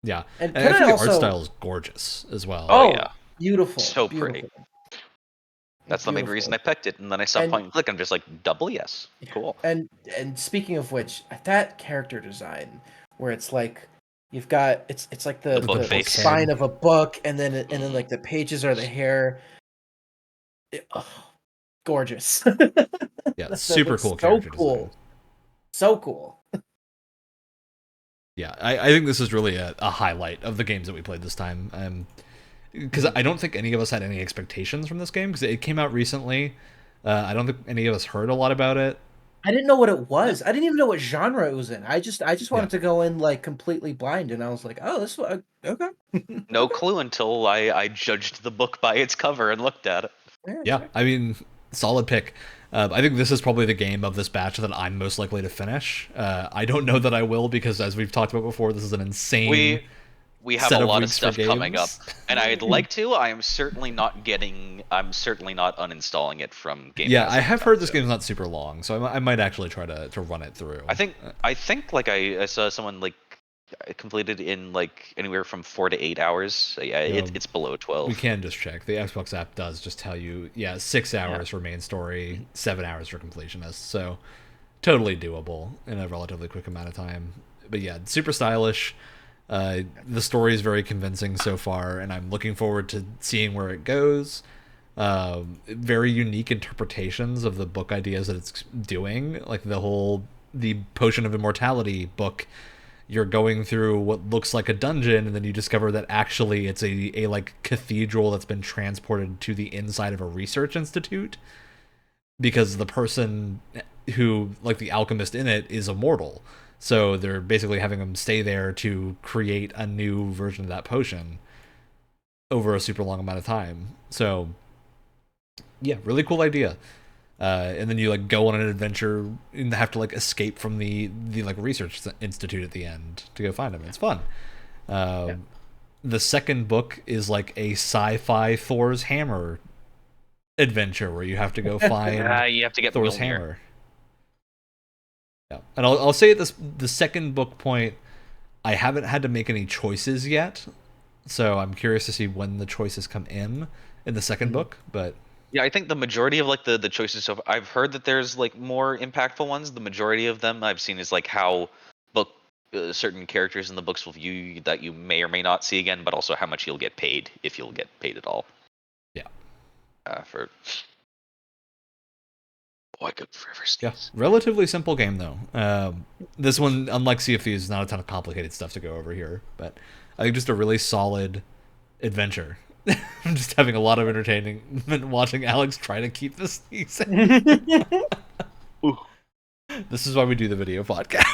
Yeah, and I think the art style is gorgeous as well. Oh yeah, beautiful, so beautiful. pretty. That's the main reason I picked it, and then I saw point and click. I'm just like, double yes, cool. And speaking of which, that character design where it's like you've got it's like the spine of a book, and then like the pages are the hair. Gorgeous. Yeah, super cool character design. So cool. Yeah, I think this is really a highlight of the games that we played this time. Because I don't think any of us had any expectations from this game, because it came out recently. I don't think any of us heard a lot about it. I didn't know what it was. I didn't even know what genre it was in. I just wanted to go in like completely blind, and I was like, oh, this one, okay. No clue until I judged the book by its cover and looked at it. Yeah, I mean, solid pick. I think this is probably the game of this batch that I'm most likely to finish. I don't know that I will, because as we've talked about before, this is an insane we have a lot of stuff coming up, and I'd like to. I'm certainly not uninstalling it from Game Pass. Yeah, I have heard this game's not super long, so I might actually try to run it through. I think like I saw someone like completed in like anywhere from 4 to 8 hours. Yeah, it's below 12. We can just check. The Xbox app does just tell you, 6 hours for main story, 7 hours for completionist. So totally doable in a relatively quick amount of time. But yeah, super stylish. The story is very convincing so far, and I'm looking forward to seeing where it goes. Very unique interpretations of the book ideas that it's doing, like the Potion of Immortality book. You're going through what looks like a dungeon, and then you discover that actually it's a like cathedral that's been transported to the inside of a research institute, because the person who, like the alchemist in it, is immortal. So they're basically having them stay there to create a new version of that potion over a super long amount of time. So yeah, really cool idea. And then you like go on an adventure and have to like escape from the like research institute at the end to go find them. It's fun. The second book is like a sci-fi Thor's hammer adventure where you have to go find you have to get Thor's Mjolnir. hammer. Yeah, and I'll say at the second book point, I haven't had to make any choices yet, so I'm curious to see when the choices come in the second book. But Yeah, I think the majority of like the choices. So I've heard that there's like more impactful ones. The majority of them I've seen is like how book certain characters in the books will view you that you may or may not see again, but also how much you'll get paid if you'll get paid at all. yeah, For I could forever yeah, sneeze. relatively simple game though. This one, unlike Sea of Thieves, is not a ton of complicated stuff to go over here, but I think just a really solid adventure. I'm just having a lot of entertainment watching Alex try to keep this sneezing. This is why we do the video podcast.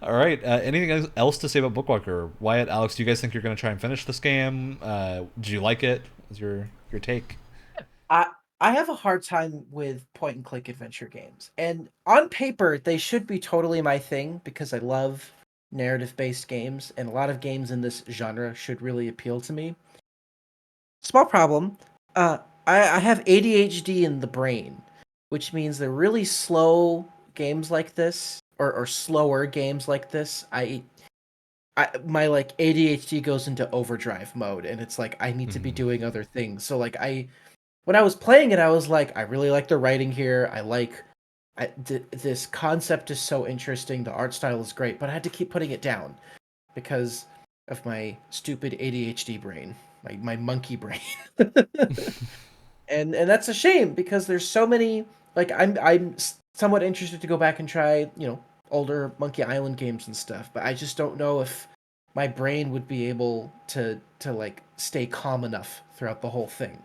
All right. Anything else to say about Bookwalker? Wyatt, Alex, do you guys think you're going to try and finish this game? Did you like it? What's your take? I I have a hard time with point and click adventure games. And on paper, they should be totally my thing because I love narrative based games, and a lot of games in this genre should really appeal to me. Small problem. Uh, I have ADHD in the brain, which means they're really slow games like this, or slower games like this. My like ADHD goes into overdrive mode, and it's like I need to be doing other things. So like when I was playing it, I was like, I really like the writing here. This concept is so interesting. The art style is great, but I had to keep putting it down because of my stupid ADHD brain, my monkey brain. and that's a shame because there's so many. Like I'm somewhat interested to go back and try older Monkey Island games and stuff, but I just don't know if my brain would be able to like stay calm enough throughout the whole thing.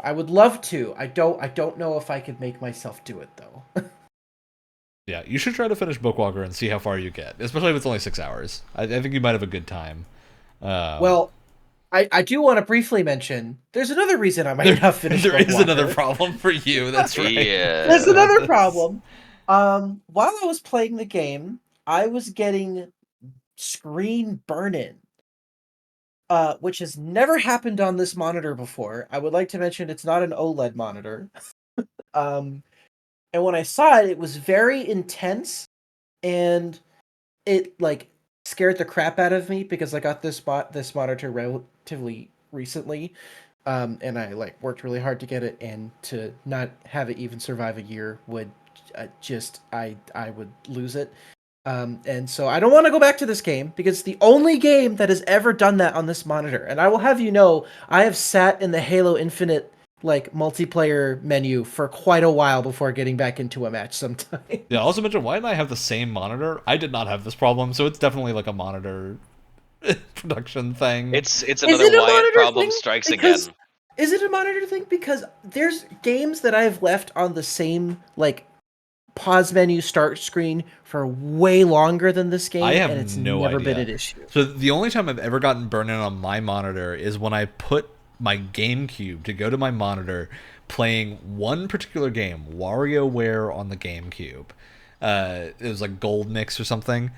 I would love to. I don't know if I could make myself do it though. Yeah, you should try to finish Bookwalker and see how far you get, especially if it's only 6 hours. I think you might have a good time. Well, I do want to briefly mention there's another reason I might not finish. There is Bookwalker. another problem for you. That's right. Yeah. There's another problem. While I was playing the game, I was getting screen burn-in, which has never happened on this monitor before. I would like to mention it's not an OLED monitor. And when I saw it, it was very intense, and it like scared the crap out of me because I got this monitor relatively recently, and I like worked really hard to get it, and to not have it even survive a year would I would lose it. And so I don't want to go back to this game because it's the only game that has ever done that on this monitor. And I will have you know, I have sat in the Halo Infinite like multiplayer menu for quite a while before getting back into a match sometime. Yeah, also mention, why did I have the same monitor? I did not have this problem, so it's definitely like a monitor production thing. It's another Wyatt problem thing? strikes Because, again. Is it a monitor thing? Because there's games that I've left on the same like pause menu start screen for way longer than this game, I have and it's no never idea. been an issue. So the only time I've ever gotten burn in on my monitor is when I put my GameCube to go to my monitor playing one particular game, WarioWare on the GameCube. It was like Gold Mix or something.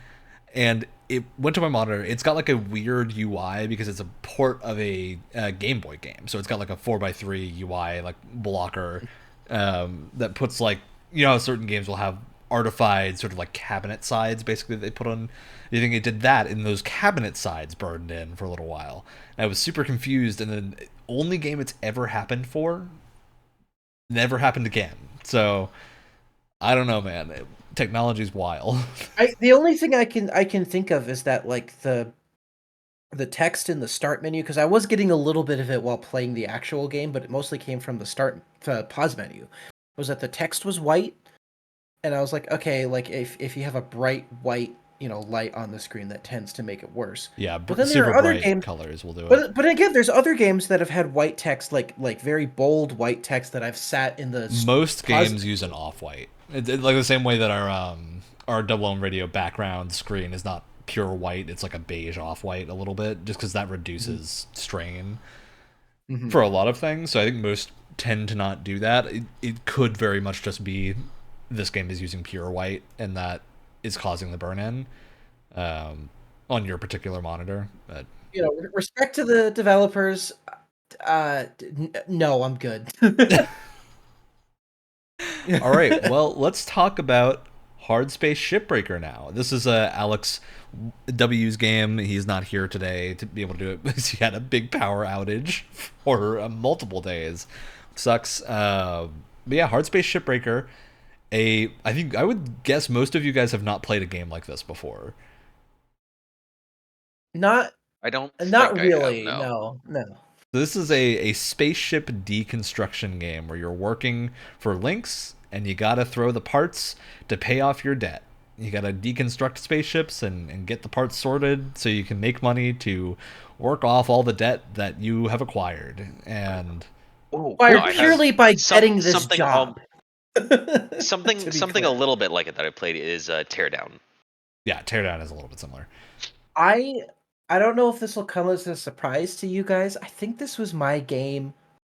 And it went to my monitor. It's got like a weird UI because it's a port of a Game Boy game. So it's got like a 4x3 UI like blocker that puts like, you know how certain games will have artified sort of like cabinet sides basically they put on. You think it did that, and those cabinet sides burned in for a little while. And I was super confused, and the only game it's ever happened for never happened again. So I don't know, man. Technology's wild. The only thing I can think of is that like the text in the start menu, because I was getting a little bit of it while playing the actual game, but it mostly came from the pause menu. Was that the text was white, and I was like, okay, like if you have a bright white light on the screen, that tends to make it worse. Yeah, but then there super are other bright games, colors will do it. But again, there's other games that have had white text, like very bold white text that I've sat in the most games use an off-white. It's like the same way that our Double M Radio background screen is not pure white. It's like a beige off-white a little bit, just because that reduces strain for a lot of things. So I think most tend to not do that. It could very much just be this game is using pure white, and that is causing the burn-in on your particular monitor. But respect to the developers. No, I'm good. All right, well, let's talk about Hardspace Shipbreaker now. This is Alex W's game. He's not here today to be able to do it because he had a big power outage for multiple days. Sucks. But yeah, Hardspace Shipbreaker. I think I would guess most of you guys have not played a game like this before. Not I don't not think I have, really. no. No. This is a spaceship deconstruction game where you're working for Lynx and you gotta throw the parts to pay off your debt. You gotta deconstruct spaceships and get the parts sorted so you can make money to work off all the debt that you have acquired. And Oh, Acquired purely by getting this something job. something a little bit like it that I played is Teardown. yeah, Teardown is a little bit similar. I don't know if this will come as a surprise to you guys. I think this was my game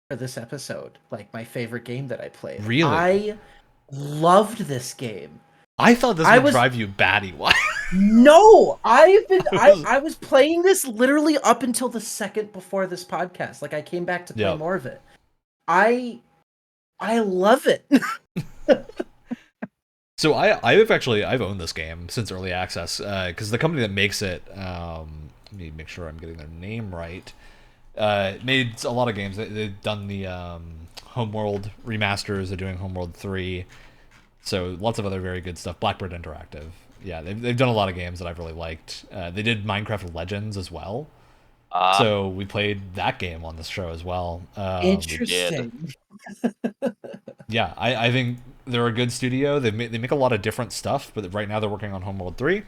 for this episode, like my favorite game that I played. Really? I loved this game. I thought this would drive you batty. Why? No, I was playing this literally up until the second before this podcast. Like I came back to play more of it. I love it. So I've owned this game since early access because the company that makes it, let me make sure I'm getting their name right, made a lot of games. They've done the Homeworld remasters. They're doing Homeworld 3. So lots of other very good stuff. Blackbird Interactive. Yeah, they've done a lot of games that I've really liked. They did Minecraft Legends as well. So we played that game on this show as well. Interesting. Yeah, I think they're a good studio. They make a lot of different stuff, but right now they're working on Homeworld 3.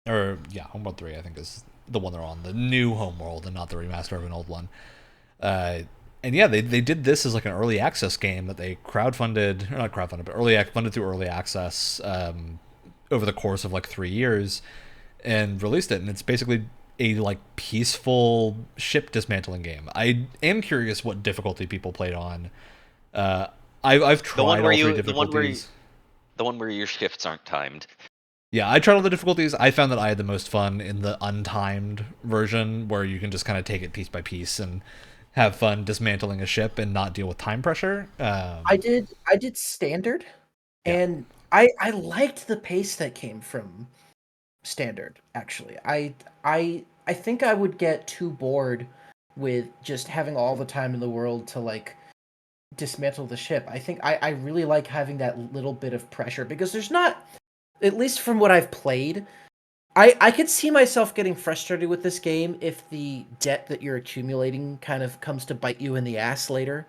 Or, yeah, Homeworld 3 I think is the one they're on. The new Homeworld and not the remaster of an old one. And yeah, they did this as like an early access game that they crowdfunded, or not crowdfunded, but funded through early access over the course of like 3 years and released it. And it's basically a like peaceful ship dismantling game. I am curious what difficulty people played on. I've tried all three difficulties. The one where your shifts aren't timed. Yeah, I tried all the difficulties. I found that I had the most fun in the untimed version where you can just kind of take it piece by piece and have fun dismantling a ship and not deal with time pressure. I did standard, and I liked the pace that came from standard. Actually, I think I would get too bored with just having all the time in the world to like dismantle the ship. I think I really like having that little bit of pressure because there's not, at least from what I've played, I could see myself getting frustrated with this game if the debt that you're accumulating kind of comes to bite you in the ass later.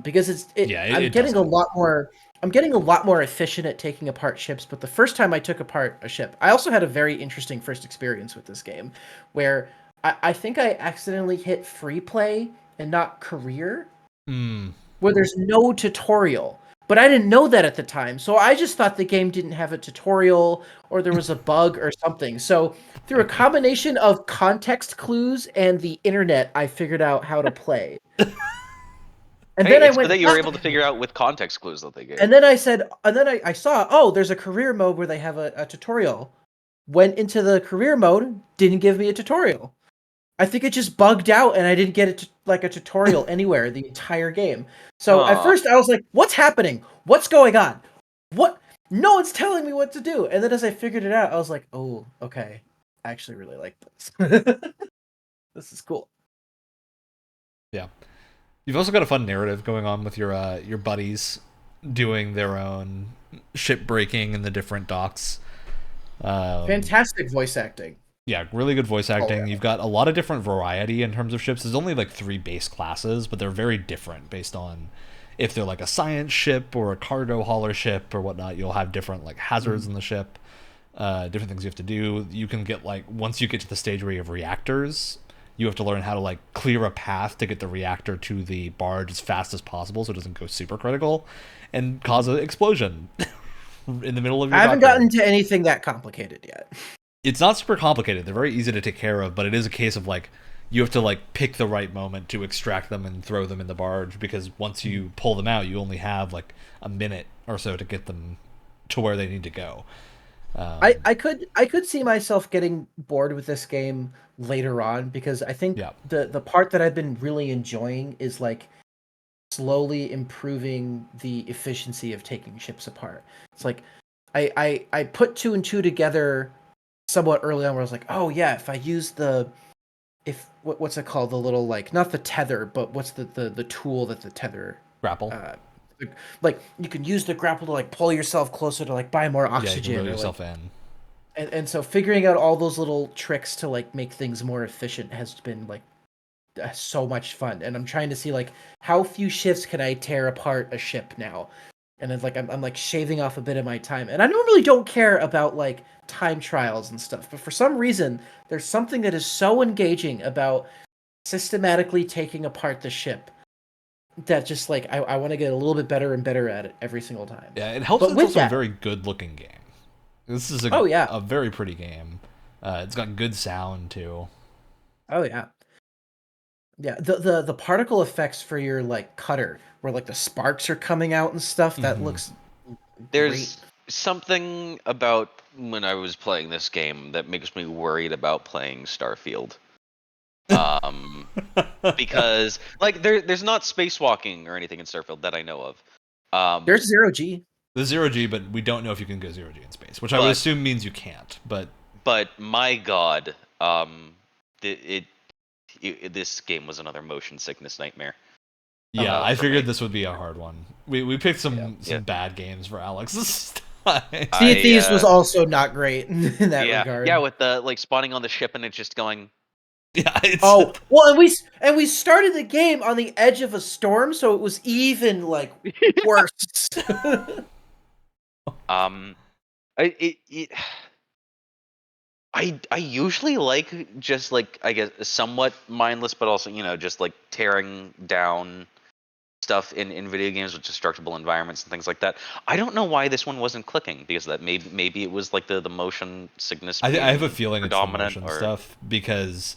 Because I'm getting a lot more efficient at taking apart ships, but the first time I took apart a ship, I also had a very interesting first experience with this game where I think I accidentally hit free play and not career, where there's no tutorial. But I didn't know that at the time, so I just thought the game didn't have a tutorial or there was a bug or something. So through a combination of context clues and the internet, I figured out how to play. And then I went. That you were able to figure out with context clues that they gave. And then I saw, oh, there's a career mode where they have a tutorial. Went into the career mode, didn't give me a tutorial. I think it just bugged out and I didn't get a tutorial anywhere the entire game. So at first I was like, what's happening? What's going on? What? No one's telling me what to do. And then as I figured it out, I was like, oh, okay. I actually really like this. This is cool. Yeah. You've also got a fun narrative going on with your buddies doing their own ship breaking in the different docks. Fantastic voice acting. Yeah, really good voice acting. Yeah. You've got a lot of different variety in terms of ships. There's only like 3 base classes, but they're very different based on if they're like a science ship or a cargo hauler ship or whatnot. You'll have different like hazards in the ship, different things you have to do. You can get like, once you get to the stage where you have reactors, you have to learn how to like clear a path to get the reactor to the barge as fast as possible so it doesn't go super critical and cause an explosion in the middle of your I haven't gotten to anything that complicated yet. It's not super complicated. They're very easy to take care of, but it is a case of like you have to like pick the right moment to extract them and throw them in the barge, because once you pull them out, you only have like a minute or so to get them to where they need to go. I could see myself getting bored with this game later on, because I think the part that I've been really enjoying is like slowly improving the efficiency of taking ships apart. It's like I put two and two together somewhat early on, where I was like, oh yeah, if I use what's it called, the little, like, not the tether, but what's the tool that the tether Grapple. Like, you can use the grapple to like pull yourself closer to like buy more Yeah, you can oxygen, reel or yourself like, in. and so figuring out all those little tricks to like make things more efficient has been like so much fun. And I'm trying to see like how few shifts can I tear apart a ship now, and it's like I'm like shaving off a bit of my time. And I normally don't care about like time trials and stuff, but for some reason there's something that is so engaging about systematically taking apart the ship that just like I want to get a little bit better and better at it every single time. Yeah, it helps But that it's with also a that, very good looking game. This is oh yeah, a very pretty game. It's got good sound too. oh yeah, yeah. The particle effects for your like cutter, where like the sparks are coming out and stuff, that Mm-hmm. looks great. There's something about when I was playing this game that makes me worried about playing Starfield. Because like there's not spacewalking or anything in Starfield that I know of. There's zero G. The 0G, but we don't know if you can go 0G in space, which I would But assume means you can't. But my God, this game was another motion sickness nightmare. yeah, I for figured me. this would be a hard one. We picked some Yeah. bad games for Alex this time. Sea of Thieves was also not great in that yeah, regard. yeah, with the like spawning on the ship and it just going. Yeah, it's Oh well, and we started the game on the edge of a storm, so it was even like worse. It I usually like just like, I guess, somewhat mindless, but also just like tearing down stuff in video games with destructible environments and things like that. I don't know why this one wasn't clicking, because that maybe it was like the motion sickness I have a being feeling it's the predominant, motion or stuff, because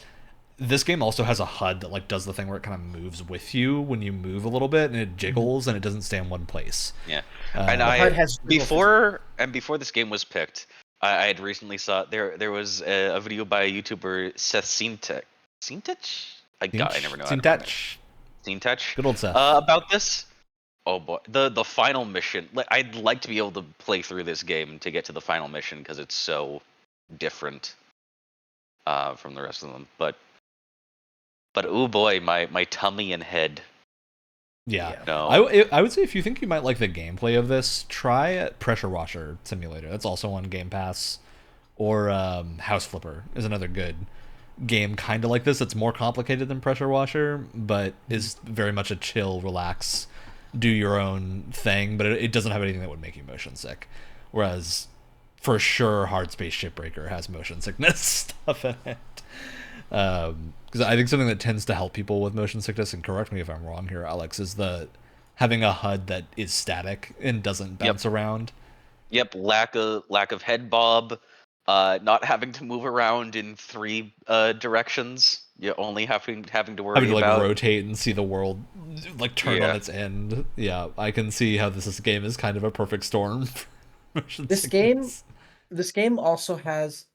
this game also has a HUD that like does the thing where it kind of moves with you when you move a little bit, and it jiggles and it doesn't stay in one place. yeah. And The HUD has before this game was picked, I had recently saw there was a video by a YouTuber, Seth Sintech. I never know how to pronounce it. Sintech. Good old Seth. About this. Oh boy, the final mission. I'd like to be able to play through this game to get to the final mission, because it's so different from the rest of them. But oh boy, my tummy and head. Yeah. No. I would say if you think you might like the gameplay of this, try Pressure Washer Simulator. That's also on Game Pass. Or House Flipper is another good game kind of like this. It's more complicated than Pressure Washer, but is very much a chill, relax, do your own thing, but it doesn't have anything that would make you motion sick. Whereas, for sure, Hardspace Shipbreaker has motion sickness stuff in it. Because I think something that tends to help people with motion sickness, and correct me if I'm wrong here, Alex, is having a HUD that is static and doesn't bounce around. Yep, lack of head bob, not having to move around in 3 directions. You only having to worry having to about rotate and see the world like turn on its end. Yeah, I can see how this game is kind of a perfect storm for motion sickness. This game also has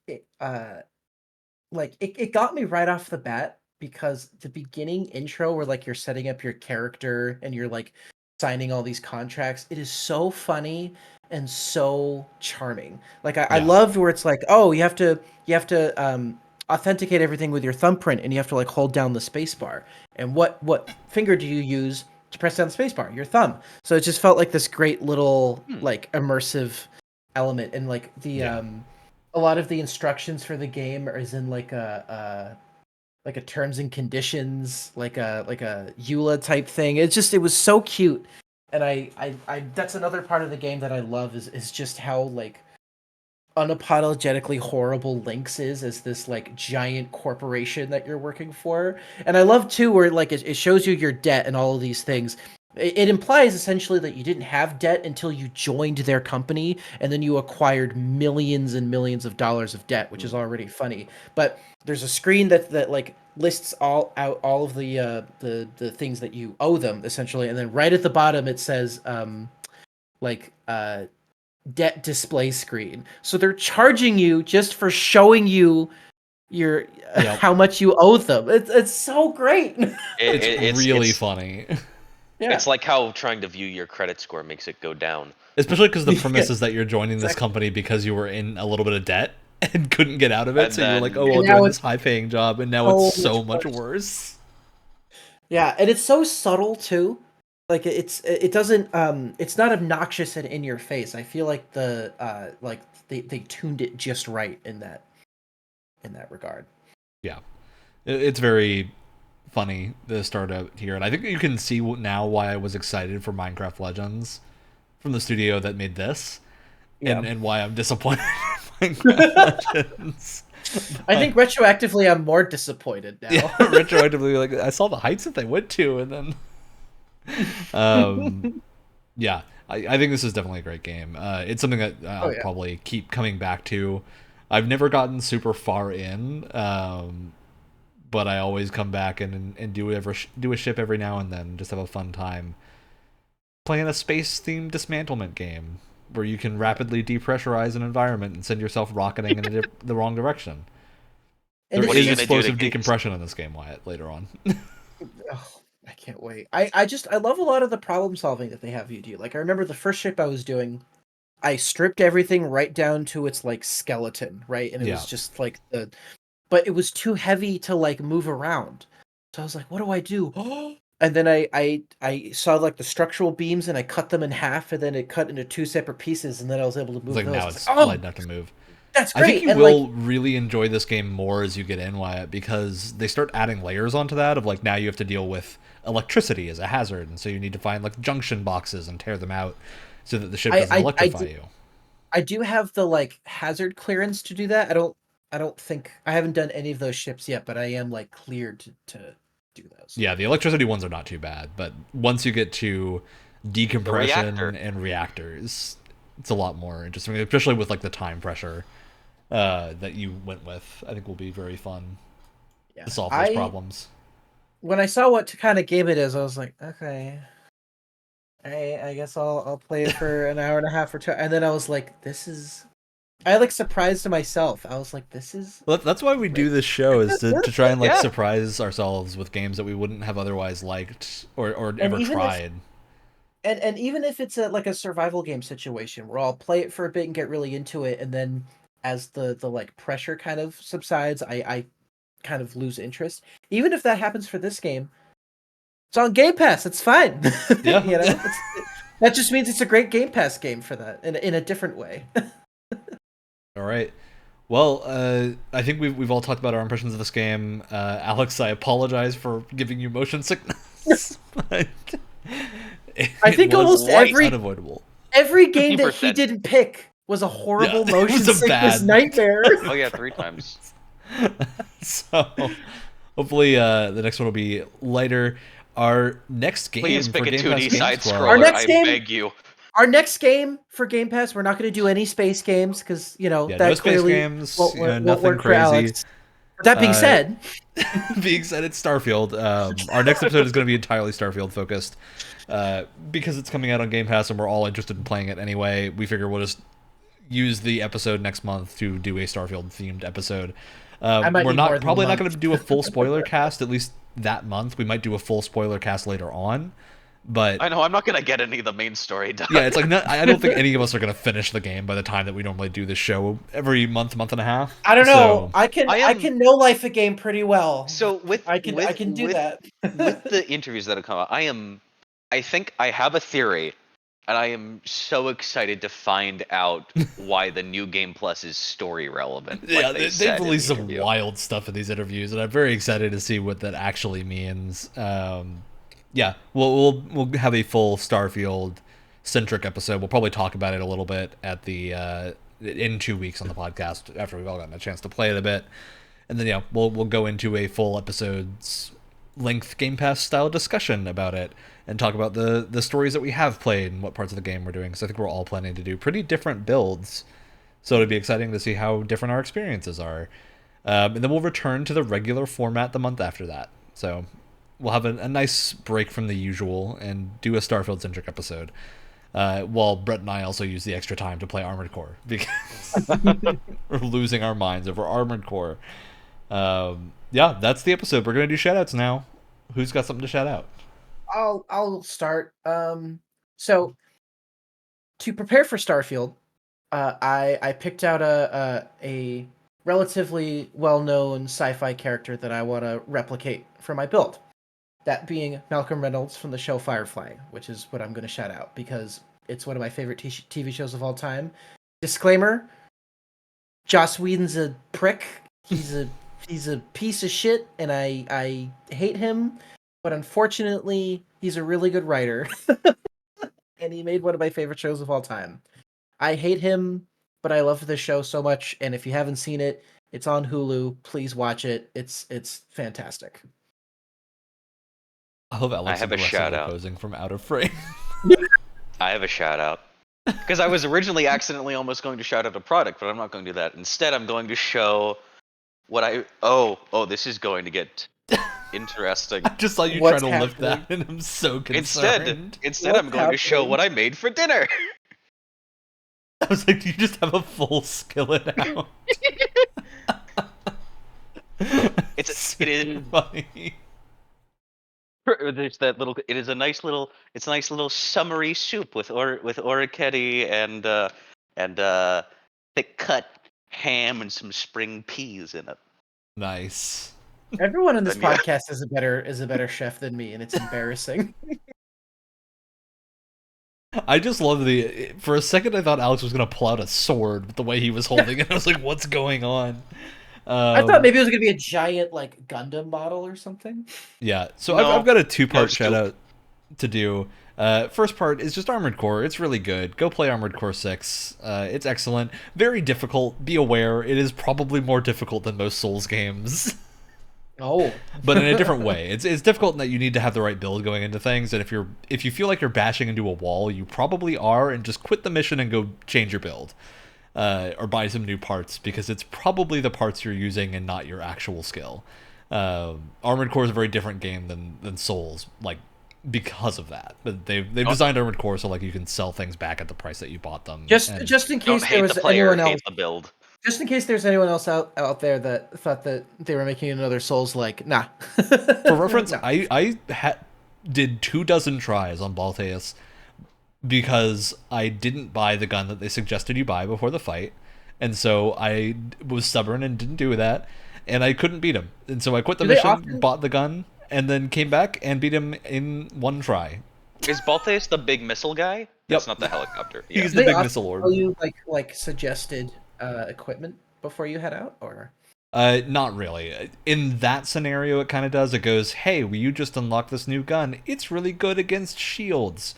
like it got me right off the bat, because the beginning intro, where like you're setting up your character and you're like signing all these contracts, it is so funny and so charming. Like I loved where it's like, oh, you have to authenticate everything with your thumbprint, and you have to like hold down the space bar. And what finger do you use to press down the space bar? Your thumb. So it just felt like this great little like immersive element. And like a lot of the instructions for the game is in like a terms and conditions, like a EULA type thing. It was so cute. And I that's another part of the game that I love, is just how like unapologetically horrible Lynx is as this like giant corporation that you're working for. And I love too where like it shows you your debt and all of these things. It implies essentially that you didn't have debt until you joined their company, and then you acquired millions and millions of dollars of debt, which is already funny. But there's a screen that like lists all of the things that you owe them essentially, and then right at the bottom it says debt display screen. So they're charging you just for showing you your how much you owe them. It's so great. It's really funny. Yeah. It's like how trying to view your credit score makes it go down. Especially because the premise is that you're joining this company because you were in a little bit of debt and couldn't get out of it. And So you're like, oh, And well, now doing it's this high-paying job, and now it's so so much much worse. Yeah, and it's so subtle too. Like it doesn't it's not obnoxious and in your face. I feel like they tuned it just right in that regard. Yeah, it's very funny to start out here, and I think you can see now why I was excited for Minecraft Legends from the studio that made this, and why I'm disappointed in Minecraft Legends. I think retroactively I'm more disappointed now. Yeah, retroactively, like I saw the heights that they went to, and then yeah, I think this is definitely a great game. It's something that I'll probably keep coming back to. I've never gotten super far in, but I always come back and do a ship every now and then, just have a fun time playing a space-themed dismantlement game where you can rapidly depressurize an environment and send yourself rocketing in the wrong direction. And There are is you gonna do to explosive get- decompression in this game, Wyatt, later on. Oh, I can't wait. I love a lot of the problem solving that they have you do. Like I remember the first ship I was doing, I stripped everything right down to its like skeleton, right? And it was just like but it was too heavy to like move around. So I was like, what do I do? And then I saw like the structural beams and I cut them in half and then it cut into two separate pieces and then I was able to move Like those. now I was it's like, oh, light enough to move. that's great. I think you and will like, really enjoy this game more as you get in, Wyatt, because they start adding layers onto that of like now you have to deal with electricity as a hazard, and so you need to find like junction boxes and tear them out so that the ship doesn't electrify you. I do have the like hazard clearance to do that. I don't think I haven't done any of those ships yet, but I am like cleared to do those. Yeah, the electricity ones are not too bad, but once you get to decompression reactor. and reactors, it's a lot more interesting, especially with like the time pressure that you went with. I think will be very fun to solve those problems. When I saw what kind of game it is, I was like, okay, I guess I'll play it for an hour and a half or two, and then I was like, this is. I like surprised myself. I was like, this is. Well, that's why we do this show, is to try and like surprise ourselves with games that we wouldn't have otherwise liked or ever tried. And even if it's like a survival game situation where I'll play it for a bit and get really into it, and then as the like pressure kind of subsides, I kind of lose interest. Even if that happens for this game, it's on Game Pass. It's fine. Yeah. You know, that just means it's a great Game Pass game for that in a different way. All right. Well, I think we've all talked about our impressions of this game. Alex, I apologize for giving you motion sickness. But I think almost unavoidable. Every game that 50%. he didn't pick was a horrible motion was a sickness bad- nightmare. Oh yeah, 3 times. So hopefully the next one will be lighter. Our next game Please for pick a Game 2D Pass side Games Club- scroller. Our next I game- beg you. Our next game for Game Pass, we're not going to do any space games because Yeah, that no space clearly games, won't nothing work for crazy. Alex. That being said, Being said, it's Starfield. Our next episode is going to be entirely Starfield focused because it's coming out on Game Pass and we're all interested in playing it anyway. We figure we'll just use the episode next month to do a Starfield themed episode. I might We're need more than probably a not going month. to do a full spoiler cast at least that month. We might do a full spoiler cast later on, but I know I'm not gonna get any of the main story done. yeah, it's like I don't think any of us are going to finish the game by the time that we normally do this show every month and a half. I don't know. So, I can know life a game pretty well. So I can do that. with the interviews that have come out, I think I have a theory, and I am so excited to find out why the new Game Plus is story relevant. yeah, like they've released some interview. wild stuff in these interviews, and I'm very excited to see what that actually means. Yeah, we'll have a full Starfield centric episode. We'll probably talk about it a little bit at the in 2 weeks on the podcast after we've all gotten a chance to play it a bit, and then we'll go into a full episode's length Game Pass style discussion about it and talk about the stories that we have played and what parts of the game we're doing. Because I think we're all planning to do pretty different builds, so it'd be exciting to see how different our experiences are. And then we'll return to the regular format the month after that. So we'll have a nice break from the usual and do a Starfield-centric episode. While Brett and I also use the extra time to play Armored Core because we're losing our minds over Armored Core. Yeah, that's the episode. We're going to do shoutouts now. Who's got something to shout out? I'll start. So to prepare for Starfield, I picked out a relatively well-known sci-fi character that I want to replicate for my build. That being Malcolm Reynolds from the show Firefly, which is what I'm going to shout out because it's one of my favorite TV shows of all time. Disclaimer: Joss Whedon's a prick. He's a piece of shit, and I hate him. But unfortunately, he's a really good writer, and he made one of my favorite shows of all time. I hate him, but I love the show so much. And if you haven't seen it, it's on Hulu. Please watch it. It's fantastic. I love Alex have a shout-out. posing from out of frame. I have a shout out. Because I was originally accidentally almost going to shout out a product, but I'm not going to do that. Instead, I'm going to show what I... Oh, this is going to get interesting. I just saw you What's trying to lift that, happening? and I'm so concerned. Instead, I'm going to show happening? what I made for dinner. I was like, do you just have a full skillet out? It is funny. There's that little. It is a nice little. It's a nice little summery soup with orchidea and thick cut ham and some spring peas in it. Nice. Everyone in this Yeah. podcast is a better chef than me, and it's embarrassing. I just love for a second I thought Alex was gonna pull out a sword with the way he was holding it. I was like, what's going on? I thought maybe it was gonna be a giant like Gundam model or something. Yeah, so No. I've got a two-part No, shout out to do. First part is just Armored Core. It's really good. Go play Armored Core 6. It's excellent. Very difficult. Be aware, it is probably more difficult than most Souls games. Oh, But in a different way. It's difficult in that you need to have the right build going into things, and if you feel like you're bashing into a wall, you probably are, and just quit the mission and go change your build. Or buy some new parts, because it's probably the parts you're using and not your actual skill. Armored Core is a very different game than Souls, like, because of that. But they've designed Armored Core so like you can sell things back at the price that you bought them. just and- in Don't case there hate was the player, anyone else. hate the build. Just in case there's anyone else out there that thought that they were making another Souls like, nah. For reference, No. I did 24 tries on Baltheus because I didn't buy the gun that they suggested you buy before the fight, and so I was stubborn and didn't do that, and I couldn't beat him, and so I quit the Do they mission, often- bought the gun, and then came back and beat him in one try. Is Baltheus the big missile guy? That's not the helicopter. Yeah. He's Do the they big often missile lord. tell you like suggested equipment before you head out, or? Not really. In that scenario, it kind of does. It goes, hey, you just unlocked this new gun. It's really good against shields.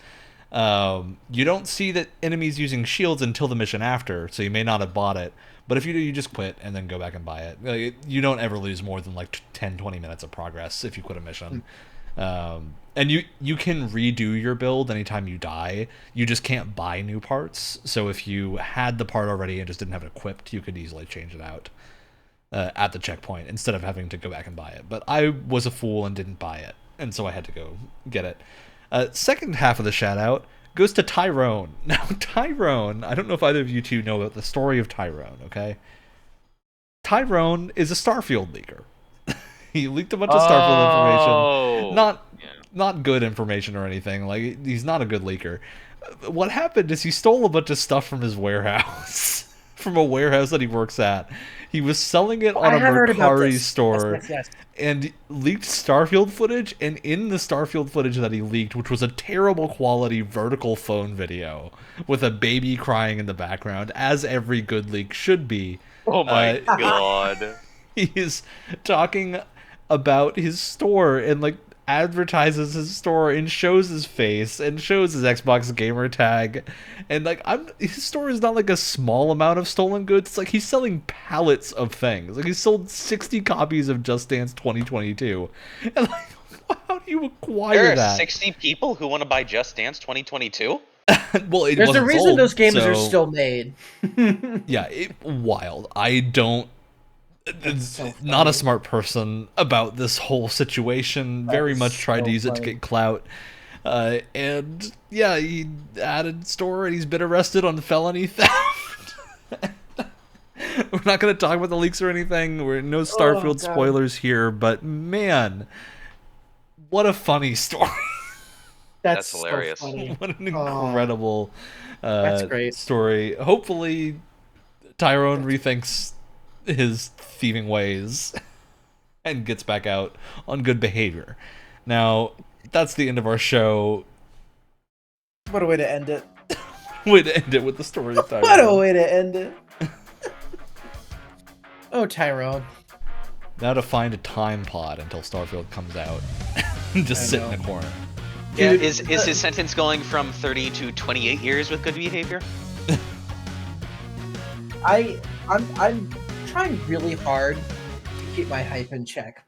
You don't see that enemies using shields until the mission after, so you may not have bought it. But if you do, you just quit and then go back and buy it. You don't ever lose more than like 10, 20 minutes of progress if you quit a mission. And you can redo your build anytime you die. You just can't buy new parts. So if you had the part already and just didn't have it equipped, you could easily change it out at the checkpoint instead of having to go back and buy it. But I was a fool and didn't buy it, and so I had to go get it. Second half of the shout out goes to Tyrone. Now, Tyrone, I don't know if either of you two know about the story of Tyrone, okay? Tyrone is a Starfield leaker. He leaked a bunch of Starfield information. Not good information or anything. Like, he's not a good leaker. What happened is he stole a bunch of stuff from his warehouse. From a warehouse that he works at. He was selling it on a Mercari store. Yes. And leaked Starfield footage, and in the Starfield footage that he leaked, which was a terrible quality vertical phone video with a baby crying in the background, as every good leak should be. Oh my god. He is talking about his store and like advertises his store and shows his face and shows his Xbox gamer tag, and like his store is not like a small amount of stolen goods. It's like he's selling pallets of things. Like he sold 60 copies of Just Dance 2022, and like how do you acquire There are that? 60 people who want to buy Just Dance 2022? Well, it There's a wasn't reason sold, those games are so- still made. Yeah, wild. I don't. so Not a funny. smart person about this whole situation. Very is much tried to so use it to funny. get clout. And yeah, he added store and he's been arrested on felony theft. We're not going to talk about the leaks or anything. We're no Starfield God. spoilers here, but man, what a funny story. That's so hilarious. funny. What an Oh. incredible That's great. story. Hopefully, Tyrone rethinks his thieving ways and gets back out on good behavior. Now, that's the end of our show. What a way to end it. Way to end it with the story of Tyrone. What a way to end it. Oh, Tyrone. Now to find a time pod until Starfield comes out. Just I sit know. in a corner. Yeah, Dude, is his sentence going from 30 to 28 years with good behavior? I'm trying really hard to keep my hype in check.